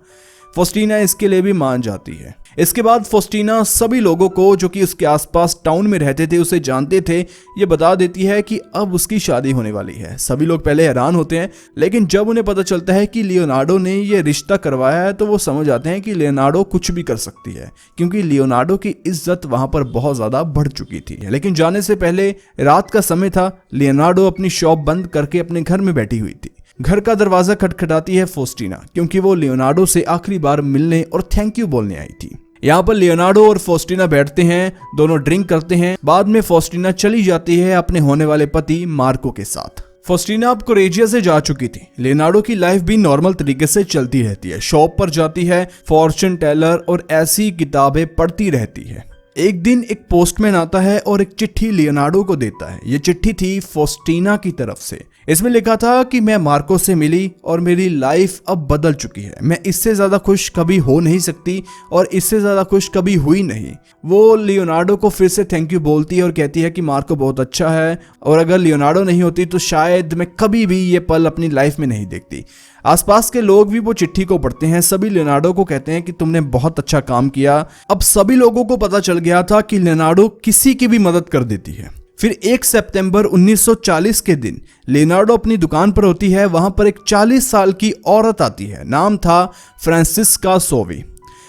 फॉस्टीना इसके लिए भी मान जाती है। इसके बाद फॉस्टीना सभी लोगों को जो कि उसके आसपास टाउन में रहते थे, उसे जानते थे, ये बता देती है कि अब उसकी शादी होने वाली है। सभी लोग पहले हैरान होते हैं, लेकिन जब उन्हें पता चलता है कि लियोनार्डो ने ये रिश्ता करवाया है तो वो समझ आते हैं कि लियोनार्डो कुछ भी कर सकती है, क्योंकि लियोनार्डो की इज्जत वहां पर बहुत ज्यादा बढ़ चुकी थी। लेकिन जाने से पहले रात का समय था, लियोनार्डो अपनी शॉप बंद करके अपने घर में बैठी हुई थी। घर का दरवाजा खटखटाती है फॉस्टीना, क्योंकि वो लियोनार्डो से आखिरी बार मिलने और थैंक यू बोलने आई थी। यहाँ पर लियोनार्डो और फॉस्टिना बैठते हैं, दोनों ड्रिंक करते हैं। बाद में फॉस्टिना चली जाती है अपने होने वाले पति मार्को के साथ। फॉस्टिना अब कोरेजिया से जा चुकी थी। लियोनार्डो की लाइफ भी नॉर्मल तरीके से चलती रहती है, शॉप पर जाती है, फॉर्चून टेलर और ऐसी किताबें पढ़ती रहती है। एक दिन एक पोस्टमैन आता है और एक चिट्ठी लियोनार्डो को देता है। ये चिट्ठी थी फॉस्टिना की तरफ से। इसमें लिखा था कि मैं मार्को से मिली और मेरी लाइफ अब बदल चुकी है। मैं इससे ज्यादा खुश कभी हो नहीं सकती और इससे ज्यादा खुश कभी हुई नहीं। वो लियोनार्डो को फिर से थैंक यू बोलती है और कहती है कि मार्को बहुत अच्छा है और अगर लियोनार्डो नहीं होती तो शायद मैं कभी भी ये पल अपनी लाइफ में नहीं देखती। आसपास के लोग भी वो चिट्ठी को पढ़ते हैं। सभी लियोनार्डो को कहते हैं कि तुमने बहुत अच्छा काम किया। अब सभी लोगों को पता चल गया था कि लियोनार्डो किसी की भी मदद कर देती है। फिर 1 सितंबर 1940 के दिन लियोनार्डो अपनी दुकान पर होती है। वहां पर एक 40 साल की औरत आती है, नाम था फ्रांसिस्का सोवी।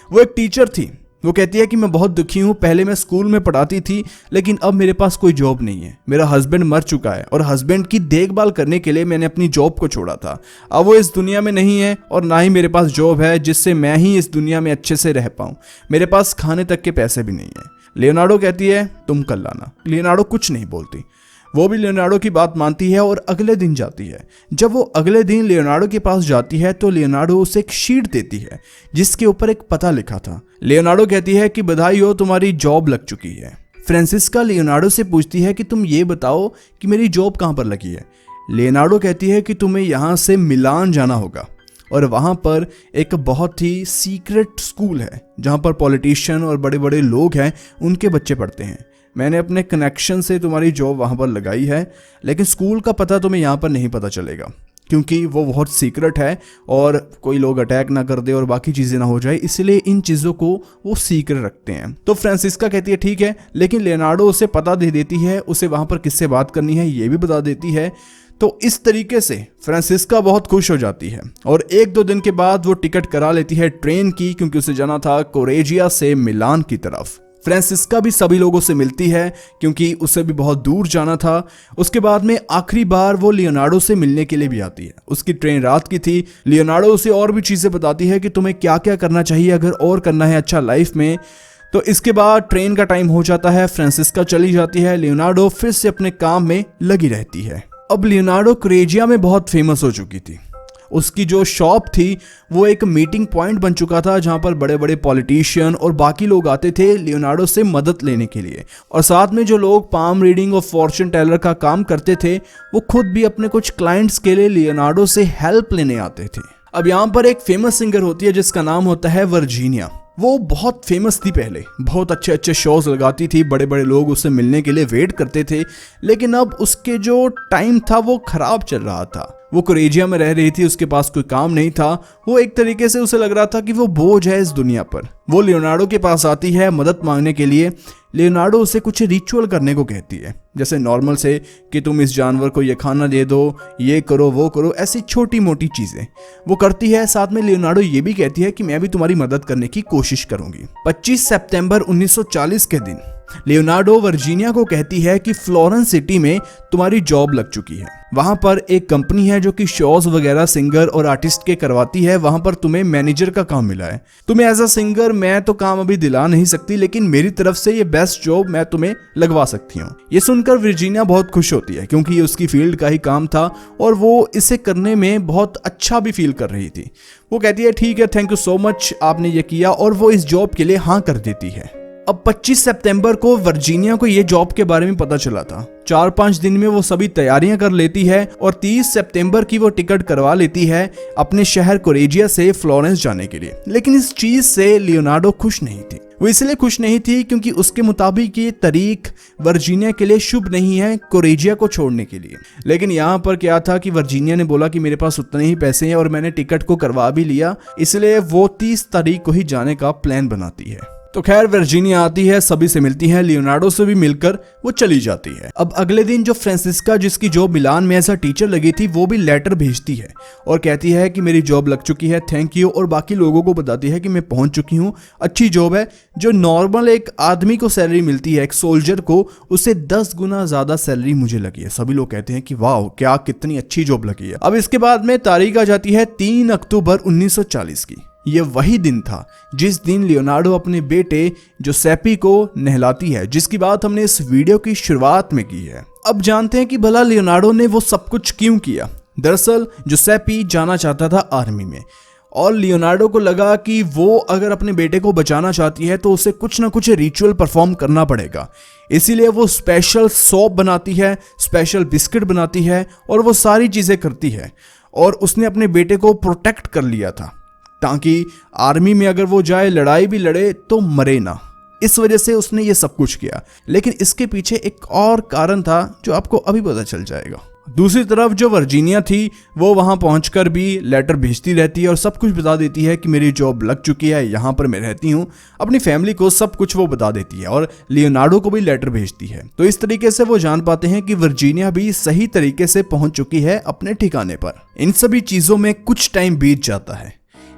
वो एक टीचर थी। वो कहती है कि मैं बहुत दुखी हूँ। पहले मैं स्कूल में पढ़ाती थी लेकिन अब मेरे पास कोई जॉब नहीं है। मेरा हस्बैंड मर चुका है और हस्बैंड की देखभाल करने के लिए मैंने अपनी जॉब को छोड़ा था। अब वो इस दुनिया में नहीं है और ना ही मेरे पास जॉब है जिससे मैं ही इस दुनिया में अच्छे से रह पाऊँ। मेरे पास खाने तक के पैसे भी नहीं है। लियोनार्डो कहती है तुम कल लाना। लियोनार्डो कुछ नहीं बोलती। वो भी लियोनार्डो की बात मानती है और अगले दिन जाती है। जब वो अगले दिन लियोनार्डो के पास जाती है तो लियोनार्डो उसे एक शीट देती है जिसके ऊपर एक पता लिखा था। लियोनार्डो कहती है कि बधाई हो, तुम्हारी जॉब लग चुकी है। फ्रांसिस्का लियोनार्डो से पूछती है कि तुम ये बताओ कि मेरी जॉब कहाँ पर लगी है। लियोनार्डो कहती है कि तुम्हें यहाँ से मिलान जाना होगा और वहाँ पर एक बहुत ही सीक्रेट स्कूल है जहाँ पर पॉलिटिशियन और बड़े बड़े लोग हैं, उनके बच्चे पढ़ते हैं। मैंने अपने कनेक्शन से तुम्हारी जॉब वहाँ पर लगाई है लेकिन स्कूल का पता तुम्हें यहाँ पर नहीं पता चलेगा क्योंकि वो बहुत सीक्रेट है और कोई लोग अटैक ना कर दे और बाकी चीज़ें ना हो जाए, इसलिए इन चीज़ों को वो सीक्रेट रखते हैं। तो फ्रांसिस्का कहती है ठीक है, लेकिन लियोनार्डो उसे पता दे देती है, उसे वहाँ पर किससे बात करनी है ये भी बता देती है। तो इस तरीके से फ्रांसिस्का बहुत खुश हो जाती है और 1-2 दिन के बाद वो टिकट करा लेती है ट्रेन की, क्योंकि उसे जाना था कोरेजिया से मिलान की तरफ। फ्रांसिस्का भी सभी लोगों से मिलती है क्योंकि उसे भी बहुत दूर जाना था। उसके बाद में आखिरी बार वो लियोनार्डो से मिलने के लिए भी आती है। उसकी ट्रेन रात की थी। लियोनार्डो उसे और भी चीज़ें बताती है कि तुम्हें क्या क्या करना चाहिए अगर और करना है अच्छा लाइफ में। तो इसके बाद ट्रेन का टाइम हो जाता है, फ्रांसिस्का चली जाती है, लियोनार्डो फिर से अपने काम में लगी रहती है। अब लियोनार्डो कोरेजिया में बहुत फेमस हो चुकी थी। उसकी जो शॉप थी वो एक मीटिंग पॉइंट बन चुका था जहां पर बड़े बड़े पॉलिटिशियन और बाकी लोग आते थे लियोनार्डो से मदद लेने के लिए। और साथ में जो लोग पाम रीडिंग और फॉर्चून टेलर का काम करते थे वो खुद भी अपने कुछ क्लाइंट्स के लिए लियोनार्डो से हेल्प लेने आते थे। अब यहाँ पर एक फेमस सिंगर होती है जिसका नाम होता है वर्जीनिया। वो बहुत फेमस थी, पहले बहुत अच्छे अच्छे शोज लगाती थी, बड़े बड़े लोग उससे मिलने के लिए वेट करते थे, लेकिन अब उसके जो टाइम था वो खराब चल रहा था। वो कोरेजिया में रह रही थी, उसके पास कोई काम नहीं था। वो एक तरीके से उसे लग रहा था कि वो बोझ है इस दुनिया पर। वो लियोनार्डो के पास आती है मदद मांगने के लिए। लियोनार्डो उसे कुछ रिचुअल करने को कहती है, जैसे नॉर्मल से कि तुम इस जानवर को ये खाना दे दो, ये करो वो करो, ऐसी छोटी मोटी चीजें वो करती है। साथ में लियोनार्डो ये भी कहती है कि मैं भी तुम्हारी मदद करने की कोशिश करूंगी। 25 सितंबर 1940 के दिन लियोनार्डो वर्जीनिया को कहती है कि फ्लोरेंस सिटी में तुम्हारी जॉब लग चुकी है। वहां पर एक कंपनी है जो कि शोज वगैरह सिंगर और आर्टिस्ट के करवाती है। वहां पर तुम्हें मैनेजर का काम मिला है। तुम्हें एज अ सिंगर मैं तो काम अभी दिला नहीं सकती, लेकिन मेरी तरफ से ये बेस्ट जॉब मैं तुम्हें लगवा सकती हूँ। ये सुनकर वर्जीनिया बहुत खुश होती है क्योंकि ये उसकी फील्ड का ही काम था और वो इसे करने में बहुत अच्छा भी फील कर रही थी। वो कहती है ठीक है, थैंक यू सो मच, आपने ये किया, और वो इस जॉब के लिए हाँ कर देती है। अब 25 सितंबर को वर्जीनिया को ये जॉब के बारे में पता चला था। 4-5 दिन में वो सभी तैयारियां कर लेती है और 30 सितंबर की वो टिकट करवा लेती है अपने शहर कोरेजिया से फ्लोरेंस जाने के लिए। लेकिन इस चीज से लियोनार्डो खुश नहीं थी। वो इसलिए खुश नहीं थी क्योंकि उसके मुताबिक ये तारीख वर्जीनिया के लिए शुभ नहीं है कोरेजिया को छोड़ने के लिए। लेकिन यहाँ पर क्या था कि वर्जीनिया ने बोला कि मेरे पास उतने ही पैसे हैं और मैंने टिकट को करवा भी लिया, इसलिए वो 30 तारीख को ही जाने का प्लान बनाती है। तो खैर वर्जीनिया आती है, सभी से मिलती है, लियोनार्डो से भी मिलकर वो चली जाती है। अब अगले दिन जो फ्रांसिस्का जिसकी जॉब मिलान में एज अ टीचर लगी थी वो भी लेटर भेजती है और कहती है कि मेरी जॉब लग चुकी है, थैंक यू, और बाकी लोगों को बताती है कि मैं पहुंच चुकी हूँ, अच्छी जॉब है। जो नॉर्मल एक आदमी को सैलरी मिलती है, एक सोल्जर को, उससे 10 गुना ज्यादा सैलरी मुझे लगी है। सभी लोग कहते हैं कि वाह क्या कितनी अच्छी जॉब लगी है। अब इसके बाद में तारीख आ जाती है 3 अक्टूबर 1940 की। ये वही दिन था जिस दिन लियोनार्डो अपने बेटे जोसेपी को नहलाती है, जिसकी बात हमने इस वीडियो की शुरुआत में की है। अब जानते हैं कि भला लियोनार्डो ने वो सब कुछ क्यों किया। दरअसल जोसेपी जाना चाहता था आर्मी में, और लियोनार्डो को लगा कि वो अगर अपने बेटे को बचाना चाहती है तो उसे कुछ ना कुछ रिचुअल परफॉर्म करना पड़ेगा। इसीलिए वो स्पेशल सौंप बनाती है, स्पेशल बिस्किट बनाती है और वो सारी चीज़ें करती है। और उसने अपने बेटे को प्रोटेक्ट कर लिया था ताकि आर्मी में अगर वो जाए, लड़ाई भी लड़े तो मरे ना। इस वजह से उसने ये सब कुछ किया। लेकिन इसके पीछे एक और कारण था जो आपको अभी पता चल जाएगा। दूसरी तरफ जो वर्जीनिया थी वो वहां पहुंचकर भी लेटर भेजती रहती है और सब कुछ बता देती है कि मेरी जॉब लग चुकी है, यहाँ पर मैं रहती हूँ। अपनी फैमिली को सब कुछ वो बता देती है और लियोनार्डो को भी लेटर भेजती है। तो इस तरीके से वो जान पाते हैं कि वर्जीनिया भी सही तरीके से पहुंच चुकी है अपने ठिकाने पर। इन सभी चीजों में कुछ टाइम बीत जाता है।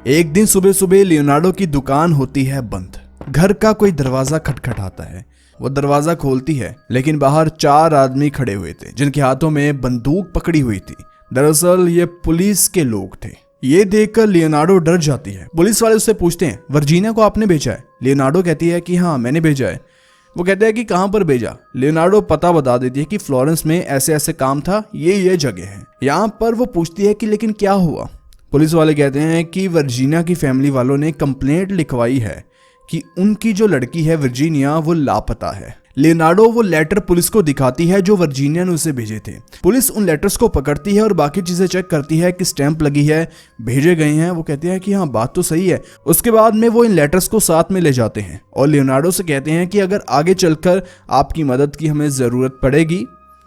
एक दिन सुबह सुबह लियोनार्डो की दुकान होती है बंद। घर का कोई दरवाजा खटखटाता है। वो दरवाजा खोलती है, लेकिन बाहर 4 आदमी खड़े हुए थे जिनके हाथों में बंदूक पकड़ी हुई थी। दरअसल ये पुलिस के लोग थे। ये देखकर लियोनार्डो डर जाती है। पुलिस वाले उससे पूछते हैं, वर्जीनिया को आपने भेजा है? लियोनार्डो कहती है कि हाँ मैंने भेजा है। वो कहते हैं कि कहाँ पर भेजा? लियोनार्डो पता बता देती है कि फ्लोरेंस में ऐसे ऐसे काम था, ये जगह है। यहाँ पर वो पूछती है कि लेकिन क्या हुआ? पुलिस वाले कहते हैं कि वर्जीनिया की फैमिली वालों ने कंप्लेंट लिखवाई है कि उनकी जो लड़की है वर्जीनिया वो लापता है। लियोनार्डो वो लेटर पुलिस को दिखाती है जो वर्जीनिया ने उसे भेजे थे। पुलिस उन लेटर्स को पकड़ती है और बाकी चीजें चेक करती है कि स्टैंप लगी है, भेजे गए हैं। वो कहते हैं कि हाँ बात तो सही है। उसके बाद में वो इन लेटर्स को साथ में ले जाते हैं और लियोनार्डो से कहते हैं कि अगर आगे चलकर आपकी मदद की हमें जरूरत पड़ेगी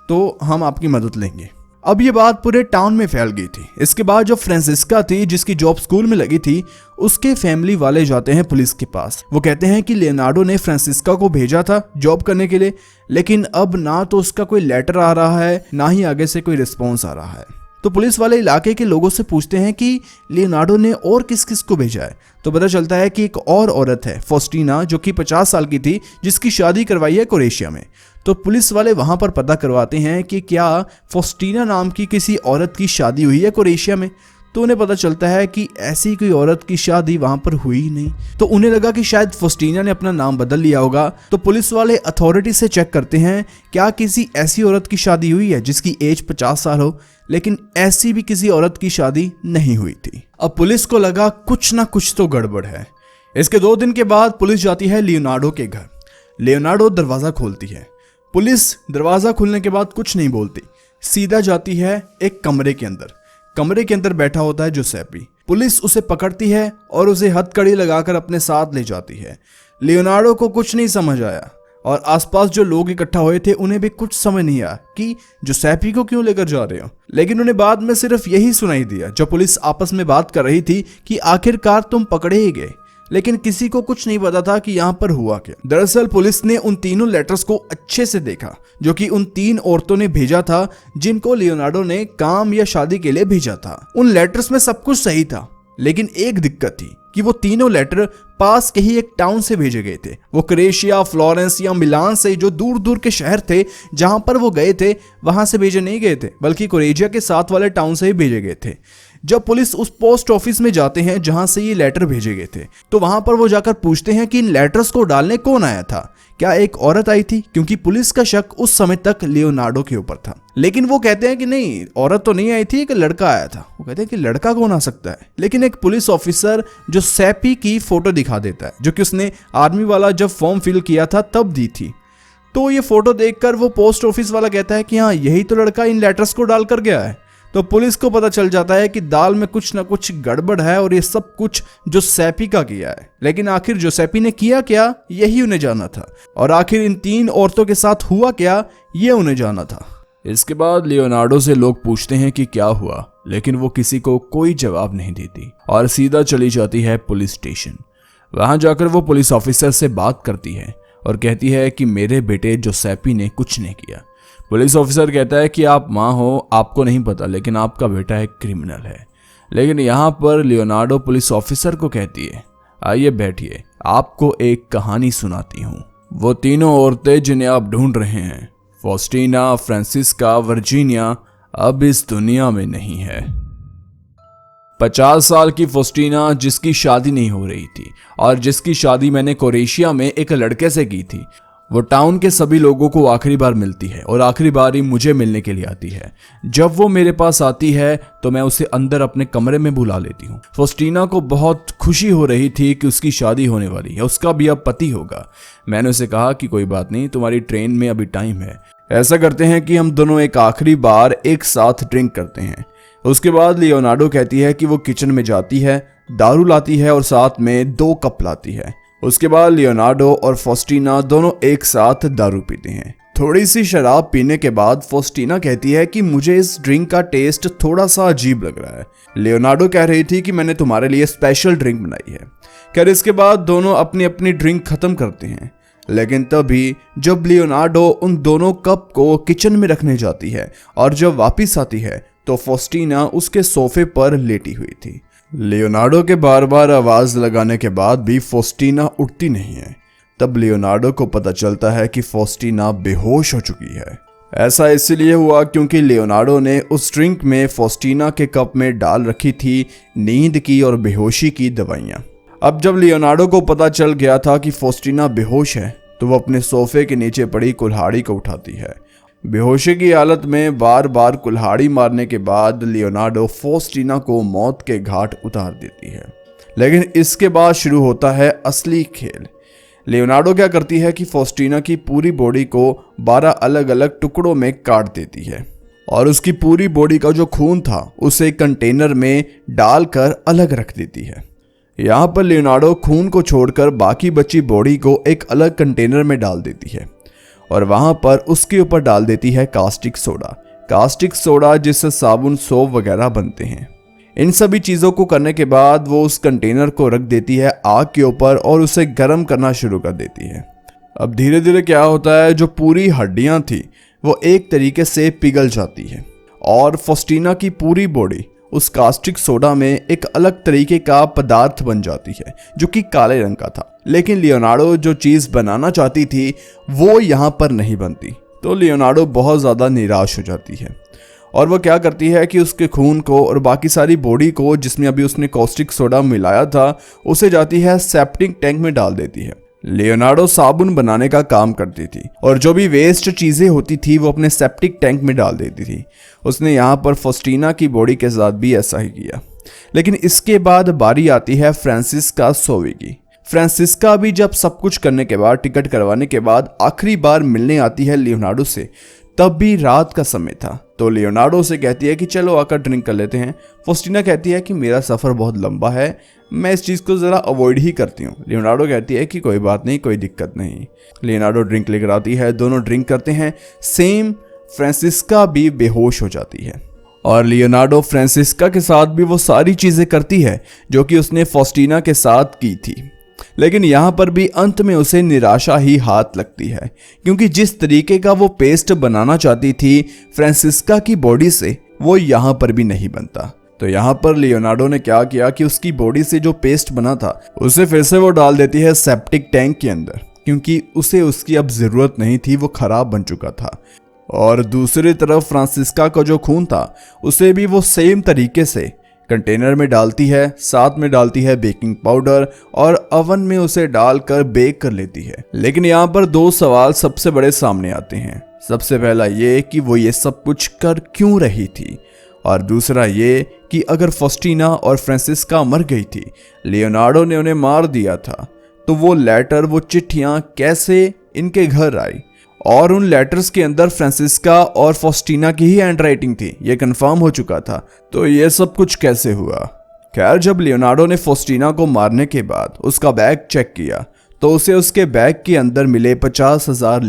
तो हम आपकी मदद लेंगे। अब ये बात पूरे टाउन में फैल गई थी। इसके बाद जो फ्रांसिस्का थी जिसकी जॉब स्कूल में लगी थी, उसके फैमिली वाले जाते हैं पुलिस के पास। वो कहते हैं कि लियोनार्डो ने फ्रांसिस्का को भेजा था जॉब करने के लिए, लेकिन अब ना तो उसका कोई लेटर आ रहा है ना ही आगे से कोई रिस्पॉन्स आ रहा है। तो पुलिस वाले इलाके के लोगों से पूछते हैं कि लियोनार्डो ने और किस किस को भेजा है। तो पता चलता है कि एक और औरत है फॉस्टीना, जो कि 50 साल की थी, जिसकी शादी करवाई है क्रोएशिया में। तो पुलिस वाले वहां पर पता करवाते हैं कि क्या फॉस्टीना नाम की किसी औरत की शादी हुई है क्रोएशिया में। तो उन्हें पता चलता है कि ऐसी कोई औरत की शादी वहां पर हुई ही नहीं। तो उन्हें लगा कि शायद फॉस्टीना ने अपना नाम बदल लिया होगा। तो पुलिस वाले अथॉरिटी से चेक करते हैं क्या किसी ऐसी औरत की शादी हुई है जिसकी एज 50 साल हो, लेकिन ऐसी भी किसी औरत की शादी नहीं हुई थी। अब पुलिस को लगा कुछ ना कुछ तो गड़बड़ है। इसके 2 दिन के बाद पुलिस जाती है लियोनार्डो के घर। लियोनार्डो दरवाजा खोलती है। पुलिस दरवाजा खुलने के बाद कुछ नहीं बोलती, सीधा जाती है एक कमरे के अंदर। कमरे के अंदर बैठा होता है जोसेपी। पुलिस उसे पकड़ती है और उसे हथकड़ी लगाकर अपने साथ ले जाती है। लियोनार्डो को कुछ नहीं समझ आया और आसपास जो लोग इकट्ठा हुए थे उन्हें भी कुछ समझ नहीं आया कि जोसेपी को क्यों लेकर जा रहे हो। लेकिन उन्हें बाद में सिर्फ यही सुनाई दिया जब पुलिस आपस में बात कर रही थी कि आखिरकार तुम पकड़े ही गए। लेकिन किसी को कुछ नहीं पता था कि यहाँ पर हुआ क्या। दरअसल पुलिस ने उन तीनों लेटर्स को अच्छे से देखा जो कि उन 3 औरतों ने भेजा था जिनको लियोनार्डो ने काम या शादी के लिए भेजा था। उन लेटर्स में सब कुछ सही था, लेकिन एक दिक्कत थी कि वो तीनों लेटर पास के ही एक टाउन से भेजे गए थे। वो क्रोएशिया, फ्लोरेंस या मिलान से, जो दूर दूर के शहर थे जहां पर वो गए थे, वहां से भेजे नहीं गए थे, बल्कि क्रोएशिया के साथ वाले टाउन से ही भेजे गए थे। जब पुलिस उस पोस्ट ऑफिस में जाते हैं जहां से ये लेटर भेजे गए थे, तो वहां पर वो जाकर पूछते हैं कि इन लेटर्स को डालने कौन आया था। क्या एक औरत आई थी? क्योंकि पुलिस का शक उस समय तक लियोनार्डो के ऊपर था। लेकिन वो कहते हैं कि नहीं, औरत तो नहीं आई थी, एक लड़का आया था। वो कहते हैं कि लड़का कौन आ सकता है। लेकिन एक पुलिस ऑफिसर जोसेपी की फोटो दिखा देता है, जो कि उसने आर्मी वाला जब फॉर्म फिल किया था तब दी थी। तो ये फोटो देखकर वो पोस्ट ऑफिस वाला कहता है कि हाँ, यही तो लड़का इन लेटर्स को डालकर गया है। तो पुलिस को पता चल जाता है कि दाल में कुछ ना कुछ गड़बड़ है और ये सब कुछ जोसेपी का किया है। लेकिन आखिर जोसेपी ने किया क्या, यही उन्हें जाना था। और आखिर इन 3 औरतों के साथ हुआ क्या, ये उन्हें जाना था। इसके बाद लियोनार्डो से लोग पूछते हैं कि क्या हुआ, लेकिन वो किसी को कोई जवाब नहीं देती और सीधा चली जाती है पुलिस स्टेशन। वहां जाकर वो पुलिस ऑफिसर से बात करती है और कहती है कि मेरे बेटे जोसेपी ने कुछ नहीं किया। पुलिस ऑफिसर कहता है कि आप माँ हो, आपको नहीं पता, लेकिन आपका बेटा एक क्रिमिनल है। लेकिन यहाँ पर लियोनार्डो पुलिस ऑफिसर को कहती है, आइए बैठिए, आपको एक कहानी सुनाती हूँ। वो तीनों औरतें जिन्हें आप ढूंढ रहे हैं, फॉस्टीना, फ्रांसिस्का, वर्जीनिया, अब इस दुनिया में नहीं है। 50 साल की फोस्टीना, जिसकी शादी नहीं हो रही थी और जिसकी शादी मैंने क्रोएशिया में एक लड़के से की थी, वो टाउन के सभी लोगों को आखिरी बार मिलती है और आखिरी बार ही मुझे मिलने के लिए आती है। जब वो मेरे पास आती है तो मैं उसे अंदर अपने कमरे में बुला लेती हूँ। फोस्टीना को बहुत खुशी हो रही थी कि उसकी शादी होने वाली है, उसका भी अब पति होगा। मैंने उसे कहा कि कोई बात नहीं, तुम्हारी ट्रेन में अभी टाइम है, ऐसा करते हैं कि हम दोनों एक आखिरी बार एक साथ ड्रिंक करते हैं। उसके बाद लियोनार्डो कहती है कि वो किचन में जाती है, दारू लाती है और साथ में 2 कप लाती है। उसके बाद लियोनार्डो और फोस्टीना दोनों एक साथ दारू पीते हैं। थोड़ी सी शराब पीने के बाद फोस्टीना कहती है कि मुझे इस ड्रिंक का टेस्ट थोड़ा सा अजीब लग रहा है। लियोनार्डो कह रही थी कि मैंने तुम्हारे लिए स्पेशल ड्रिंक बनाई है। खैर, इसके बाद दोनों अपनी अपनी ड्रिंक खत्म करते हैं, लेकिन तभी जब लियोनार्डो उन दोनों कप को किचन में रखने जाती है और जब वापस आती है तो फोस्टीना उसके सोफे पर लेटी हुई थी। लियोनार्डो के बार बार आवाज लगाने के बाद भी फोस्टीना उठती नहीं है। तब लियोनार्डो को पता चलता है कि फोस्टीना बेहोश हो चुकी है। ऐसा इसलिए हुआ क्योंकि लियोनार्डो ने उस ड्रिंक में फोस्टीना के कप में डाल रखी थी नींद की और बेहोशी की दवाइयाँ। अब जब लियोनार्डो को पता चल गया था कि फोस्टीना बेहोश है तो वो अपने सोफे के नीचे पड़ी कुल्हाड़ी को उठाती है। बेहोशी की हालत में बार बार कुल्हाड़ी मारने के बाद लियोनार्डो फोस्टीना को मौत के घाट उतार देती है। लेकिन इसके बाद शुरू होता है असली खेल। लियोनार्डो क्या करती है कि फोस्टीना की पूरी बॉडी को 12 अलग अलग टुकड़ों में काट देती है और उसकी पूरी बॉडी का जो खून था उसे कंटेनर में डालकर अलग रख देती है। यहाँ पर लियोनार्डो खून को छोड़कर बाकी बची बॉडी को एक अलग कंटेनर में डाल देती है और वहां पर उसके ऊपर डाल देती है कास्टिक सोडा जिससे साबुन, सोप वगैरह बनते हैं। इन सभी चीज़ों को करने के बाद वो उस कंटेनर को रख देती है आग के ऊपर और उसे गर्म करना शुरू कर देती है। अब धीरे धीरे क्या होता है, जो पूरी हड्डियां थी वो एक तरीके से पिघल जाती है और फोस्टीना की पूरी बॉडी उस कास्टिक सोडा में एक अलग तरीके का पदार्थ बन जाती है जो कि काले रंग का था। लेकिन लियोनार्डो जो चीज़ बनाना चाहती थी वो यहाँ पर नहीं बनती, तो लियोनार्डो बहुत ज़्यादा निराश हो जाती है और वो क्या करती है कि उसके खून को और बाकी सारी बॉडी को जिसमें अभी उसने कास्टिक सोडा मिलाया था उसे जाती है सेप्टिक टैंक में डाल देती है। लियोनार्डो साबुन बनाने का काम करती थी और जो भी वेस्ट चीज़ें होती थी वो अपने सेप्टिक टैंक में डाल देती थी। उसने यहाँ पर फोस्टीना की बॉडी के साथ भी ऐसा ही किया। लेकिन इसके बाद बारी आती है फ्रांसिस्का सोवी की। फ्रांसिस्का भी जब सब कुछ करने के बाद, टिकट करवाने के बाद आखिरी बार मिलने आती है लियोनार्डो से, तब भी रात का समय था। तो लियोनार्डो से कहती है कि चलो आकर ड्रिंक कर लेते हैं। फोस्टीना कहती है कि मेरा सफ़र बहुत लंबा है, मैं इस चीज़ को ज़रा अवॉइड ही करती हूँ। लियोनार्डो कहती है कि कोई बात नहीं, कोई दिक्कत नहीं। लियोनार्डो ड्रिंक लेकर आती है, दोनों ड्रिंक करते हैं। सेम फ्रांसिस्का भी बेहोश हो जाती है और लियोनार्डो फ्रांसिस्का के साथ भी वो सारी चीज़ें करती है जो कि उसने फोस्टीना के साथ की थी। लेकिन यहाँ पर भी अंत में उसे निराशा ही हाथ लगती है क्योंकि जिस तरीके का वो पेस्ट बनाना चाहती थी फ्रांसिस्का की बॉडी से, वो यहाँ पर भी नहीं बनता। तो यहाँ पर लियोनार्डो ने क्या किया कि उसकी बॉडी से जो पेस्ट बना था उसे फिर से वो डाल देती है सेप्टिक टैंक के अंदर क्योंकि उसे उसकी अब ज़रूरत नहीं थी, वो ख़राब बन चुका था। और दूसरी तरफ फ्रांसिस्का का जो खून था उसे भी वो सेम तरीके से कंटेनर में डालती है, साथ में डालती है बेकिंग पाउडर और अवन में उसे डालकर बेक कर लेती है। लेकिन यहाँ पर 2 सवाल सबसे बड़े सामने आते हैं। सबसे पहला ये कि वो ये सब कुछ कर क्यों रही थी और दूसरा ये कि अगर फोस्टीना और फ्रांसिस्का मर गई थी, लियोनार्डो ने उन्हें मार दिया था, तो वो लेटर, वो चिट्ठियाँ कैसे इनके घर आई और उन लेटर्स के अंदर फ्रांसिस्का और फोस्टीना की ही हैंडराइटिंग थी, ये कंफर्म हो चुका था। तो ये सब कुछ कैसे हुआ? खैर, जब लियोनार्डो ने फोस्टीना को मारने के बाद उसका बैग चेक किया तो उसे उसके बैग के अंदर मिले 50,000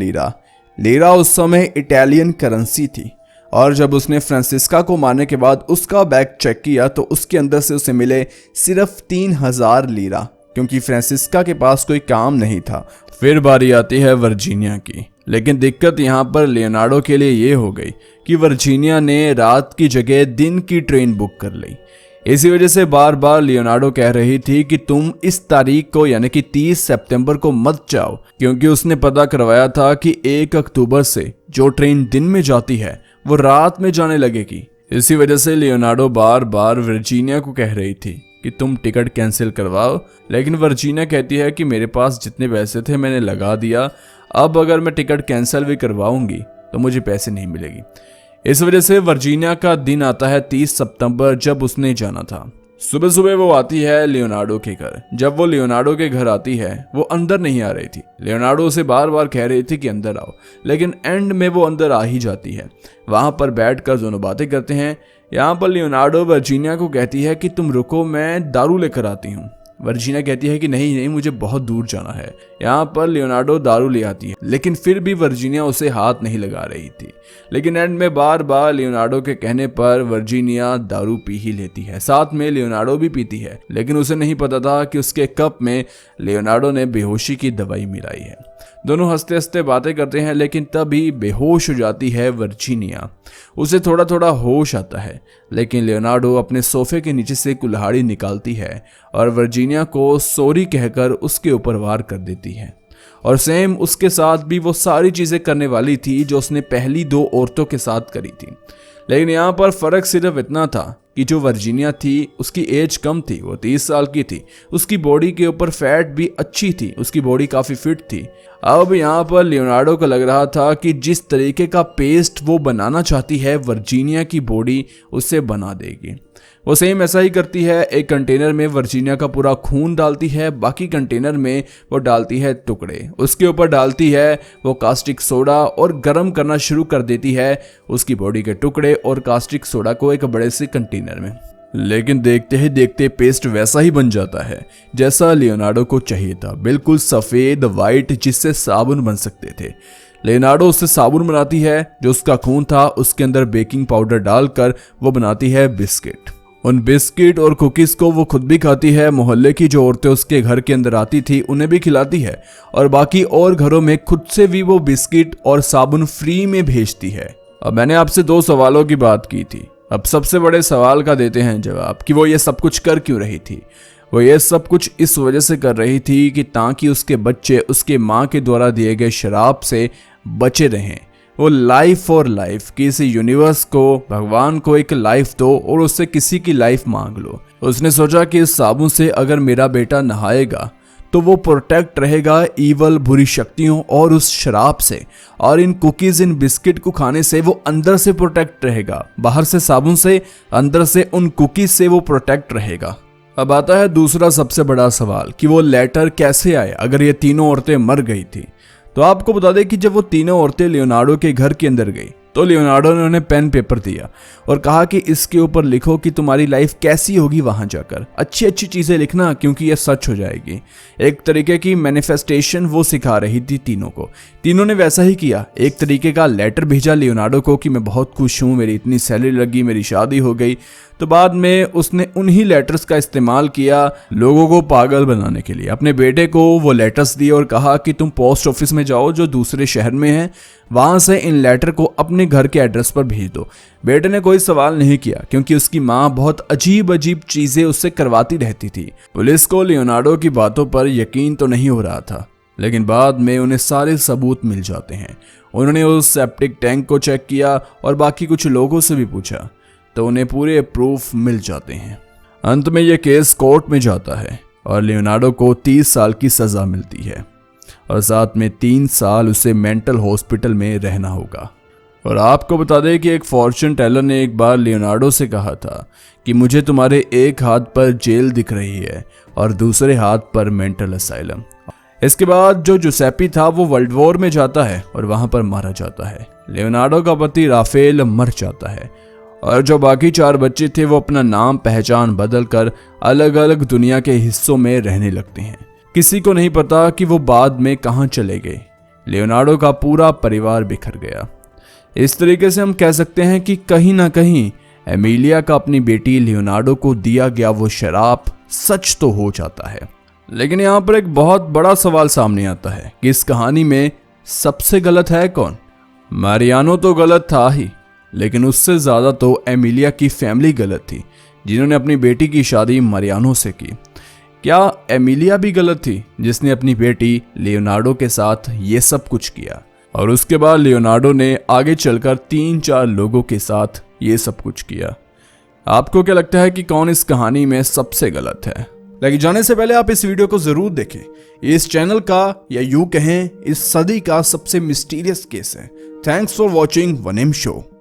लीरा उस समय इटालियन करेंसी थी। और जब उसने फ्रांसिस्का को मारने के बाद उसका बैग चेक किया तो उसके अंदर से उसे मिले सिर्फ 3,000 लीरा क्योंकि फ्रांसिस्का के पास कोई काम नहीं था। फिर बारी आती है वर्जीनिया की। लेकिन दिक्कत यहाँ पर लियोनार्डो के लिए ये हो गई कि वर्जीनिया ने रात की जगह दिन की ट्रेन बुक कर ली। इसी वजह से बार बार लियोनार्डो कह रही थी कि तुम इस तारीख को यानी कि 30 सितंबर को मत जाओ क्योंकि उसने पता करवाया था कि 1 अक्टूबर से जो ट्रेन दिन में जाती है वो रात में जाने लगेगी। इसी वजह से लियोनार्डो बार बार वर्जीनिया को कह रही थी कि तुम टिकट कैंसिल करवाओ, लेकिन वर्जीनिया कहती है कि मेरे पास जितने पैसे थे मैंने लगा दिया, अब अगर मैं टिकट कैंसिल भी करवाऊंगी तो मुझे पैसे नहीं मिलेगी। इस वजह से वर्जीनिया का दिन आता है 30 सितंबर, जब उसने जाना था। सुबह सुबह वो आती है लियोनार्डो के घर। जब वो लियोनार्डो के घर आती है, वो अंदर नहीं आ रही थी। लियोनार्डो उसे बार बार कह रही थी कि अंदर आओ, लेकिन एंड में वो अंदर आ ही जाती है। वहां पर बैठकर दोनों बातें करते हैं। यहाँ पर लियोनार्डो वर्जीनिया को कहती है कि तुम रुको, मैं दारू लेकर आती हूँ। वर्जीनिया कहती है कि नहीं नहीं, मुझे बहुत दूर जाना है। यहाँ पर लियोनार्डो दारू ले आती है, लेकिन फिर भी वर्जीनिया उसे हाथ नहीं लगा रही थी। लेकिन एंड में बार बार लियोनार्डो के कहने पर वर्जीनिया दारू पी ही लेती है। साथ में लियोनार्डो भी पीती है, लेकिन उसे नहीं पता था कि उसके कप में लियोनार्डो ने बेहोशी की दवाई मिलाई है। दोनों हंसते हंसते बातें करते हैं, लेकिन तभी बेहोश हो जाती है वर्जीनिया। उसे थोड़ा थोड़ा होश आता है, लेकिन लियोनार्डो अपने सोफे के नीचे से कुल्हाड़ी निकालती है और वर्जीनिया को सॉरी कहकर उसके ऊपर वार कर देती है। और सेम उसके साथ भी वो सारी चीजें करने वाली थी जो उसने पहली 2 औरतों के साथ करी थी। लेकिन यहाँ पर फर्क सिर्फ इतना था कि जो वर्जीनिया थी उसकी एज कम थी, वो 30 साल की थी। उसकी बॉडी के ऊपर फैट भी अच्छी थी, उसकी बॉडी काफ़ी फिट थी। अब यहाँ पर लियोनार्डो को लग रहा था कि जिस तरीके का पेस्ट वो बनाना चाहती है, वर्जीनिया की बॉडी उसे बना देगी। वो सेम ऐसा ही करती है। एक कंटेनर में वर्जीनिया का पूरा खून डालती है, बाकी कंटेनर में वो डालती है टुकड़े। उसके ऊपर डालती है वो कास्टिक सोडा और गर्म करना शुरू कर देती है उसकी बॉडी के टुकड़े और कास्टिक सोडा को एक बड़े से कंटेनर में। लेकिन देखते ही देखते पेस्ट वैसा ही बन जाता है जैसा लियोनार्डो को चाहिए था, बिल्कुल सफ़ेद वाइट, जिससे साबुन बन सकते थे। लियोनार्डो उससे साबुन बनाती है। जो उसका खून था उसके अंदर बेकिंग पाउडर डालकर वो बनाती है बिस्किट। उन बिस्किट और कुकीज़ को वो खुद भी खाती है, मोहल्ले की जो औरतें उसके घर के अंदर आती थी उन्हें भी खिलाती है, और बाकी और घरों में खुद से भी वो बिस्किट और साबुन फ्री में भेजती है। अब मैंने आपसे 2 सवालों की बात की थी, अब सबसे बड़े सवाल का देते हैं जवाब कि वो ये सब कुछ कर क्यों रही थी। वो ये सब कुछ इस वजह से कर रही थी कि ताकि उसके बच्चे उसके माँ के द्वारा दिए गए शराब से बचे रहें। वो लाइफ और लाइफ कि इस यूनिवर्स को, भगवान को एक लाइफ दो और उससे किसी की लाइफ मांग लो। उसने सोचा कि इस साबुन से अगर मेरा बेटा नहाएगा तो वो प्रोटेक्ट रहेगा ईवल, बुरी शक्तियों और उस शराब से, और इन कुकीज़, इन बिस्किट को खाने से वो अंदर से प्रोटेक्ट रहेगा। बाहर से साबुन से, अंदर से उन कुकीज़ से वो प्रोटेक्ट रहेगा। अब आता है दूसरा सबसे बड़ा सवाल कि वो लेटर कैसे आए अगर ये तीनों औरतें मर गई थी। तो आपको बता दें कि जब वो तीनों औरतें लियोनार्डो के घर के अंदर गई तो लियोनार्डो ने उन्हें पेन पेपर दिया और कहा कि इसके ऊपर लिखो कि तुम्हारी लाइफ कैसी होगी वहां जाकर। अच्छी अच्छी चीजें लिखना, क्योंकि ये सच हो जाएगी। एक तरीके की मैनिफेस्टेशन वो सिखा रही थी तीनों को। तीनों ने वैसा ही किया। एक तरीके का लेटर भेजा लियोनार्डो को कि मैं बहुत खुश हूँ, मेरी इतनी सैलरी लगी, मेरी शादी हो गई। तो बाद में उसने उन्हीं लेटर्स का इस्तेमाल किया लोगों को पागल बनाने के लिए। अपने बेटे को वो लेटर्स दिए और कहा कि तुम पोस्ट ऑफिस में जाओ जो दूसरे शहर में है, वहां से इन लेटर को अपने घर के एड्रेस पर भेज दो। बेटे ने कोई सवाल नहीं किया, क्योंकि उसकी माँ बहुत अजीब अजीब चीजें उससे करवाती रहती थी। पुलिस को लियोनार्डो की बातों पर यकीन तो नहीं हो रहा था, लेकिन बाद में उन्हें सारे सबूत मिल जाते हैं। उन्होंने उस सेप्टिक टैंक को चेक किया और बाकी कुछ लोगों से भी पूछा, तो उन्हें पूरे प्रूफ मिल जाते हैं। अंत में यह केस कोर्ट में जाता है और लियोनार्डो को 30 साल की सज़ा मिलती है और साथ में 3 साल उसे मेंटल हॉस्पिटल में रहना होगा। और आपको बता दें कि एक फॉर्चून टेलर ने एक बार लियोनार्डो से कहा था कि मुझे तुम्हारे एक हाथ पर जेल दिख रही है और दूसरे हाथ पर मेंटल असाइलम। इसके बाद जो जुसेपी था वो वर्ल्ड वॉर में जाता है और वहां पर मारा जाता है। लियोनार्डो का पति राफेल मर जाता है और जो बाकी 4 बच्चे थे वो अपना नाम पहचान बदल कर अलग अलग दुनिया के हिस्सों में रहने लगते हैं। किसी को नहीं पता कि वो बाद में कहाँ चले गए। लियोनार्डो का पूरा परिवार बिखर गया। इस तरीके से हम कह सकते हैं कि कहीं ना कहीं एमिलिया का अपनी बेटी लियोनार्डो को दिया गया वो शराब सच तो हो जाता है। लेकिन यहाँ पर एक बहुत बड़ा सवाल सामने आता है कि इस कहानी में सबसे गलत है कौन? मारियानो तो गलत था ही, लेकिन उससे ज़्यादा तो एमिलिया की फैमिली गलत थी, जिन्होंने अपनी बेटी की शादी मारियानो से की। क्या एमिलिया भी गलत थी जिसने अपनी बेटी लियोनार्डो के साथ ये सब कुछ किया? और उसके बाद लियोनार्डो ने आगे चलकर 3-4 लोगों के साथ ये सब कुछ किया। आपको क्या लगता है कि कौन इस कहानी में सबसे गलत है? लेकिन जाने से पहले आप इस वीडियो को जरूर देखें। इस चैनल का या यूं कहें इस सदी का सबसे मिस्टीरियस केस है। थैंक्स फॉर वॉचिंग वनेम शो।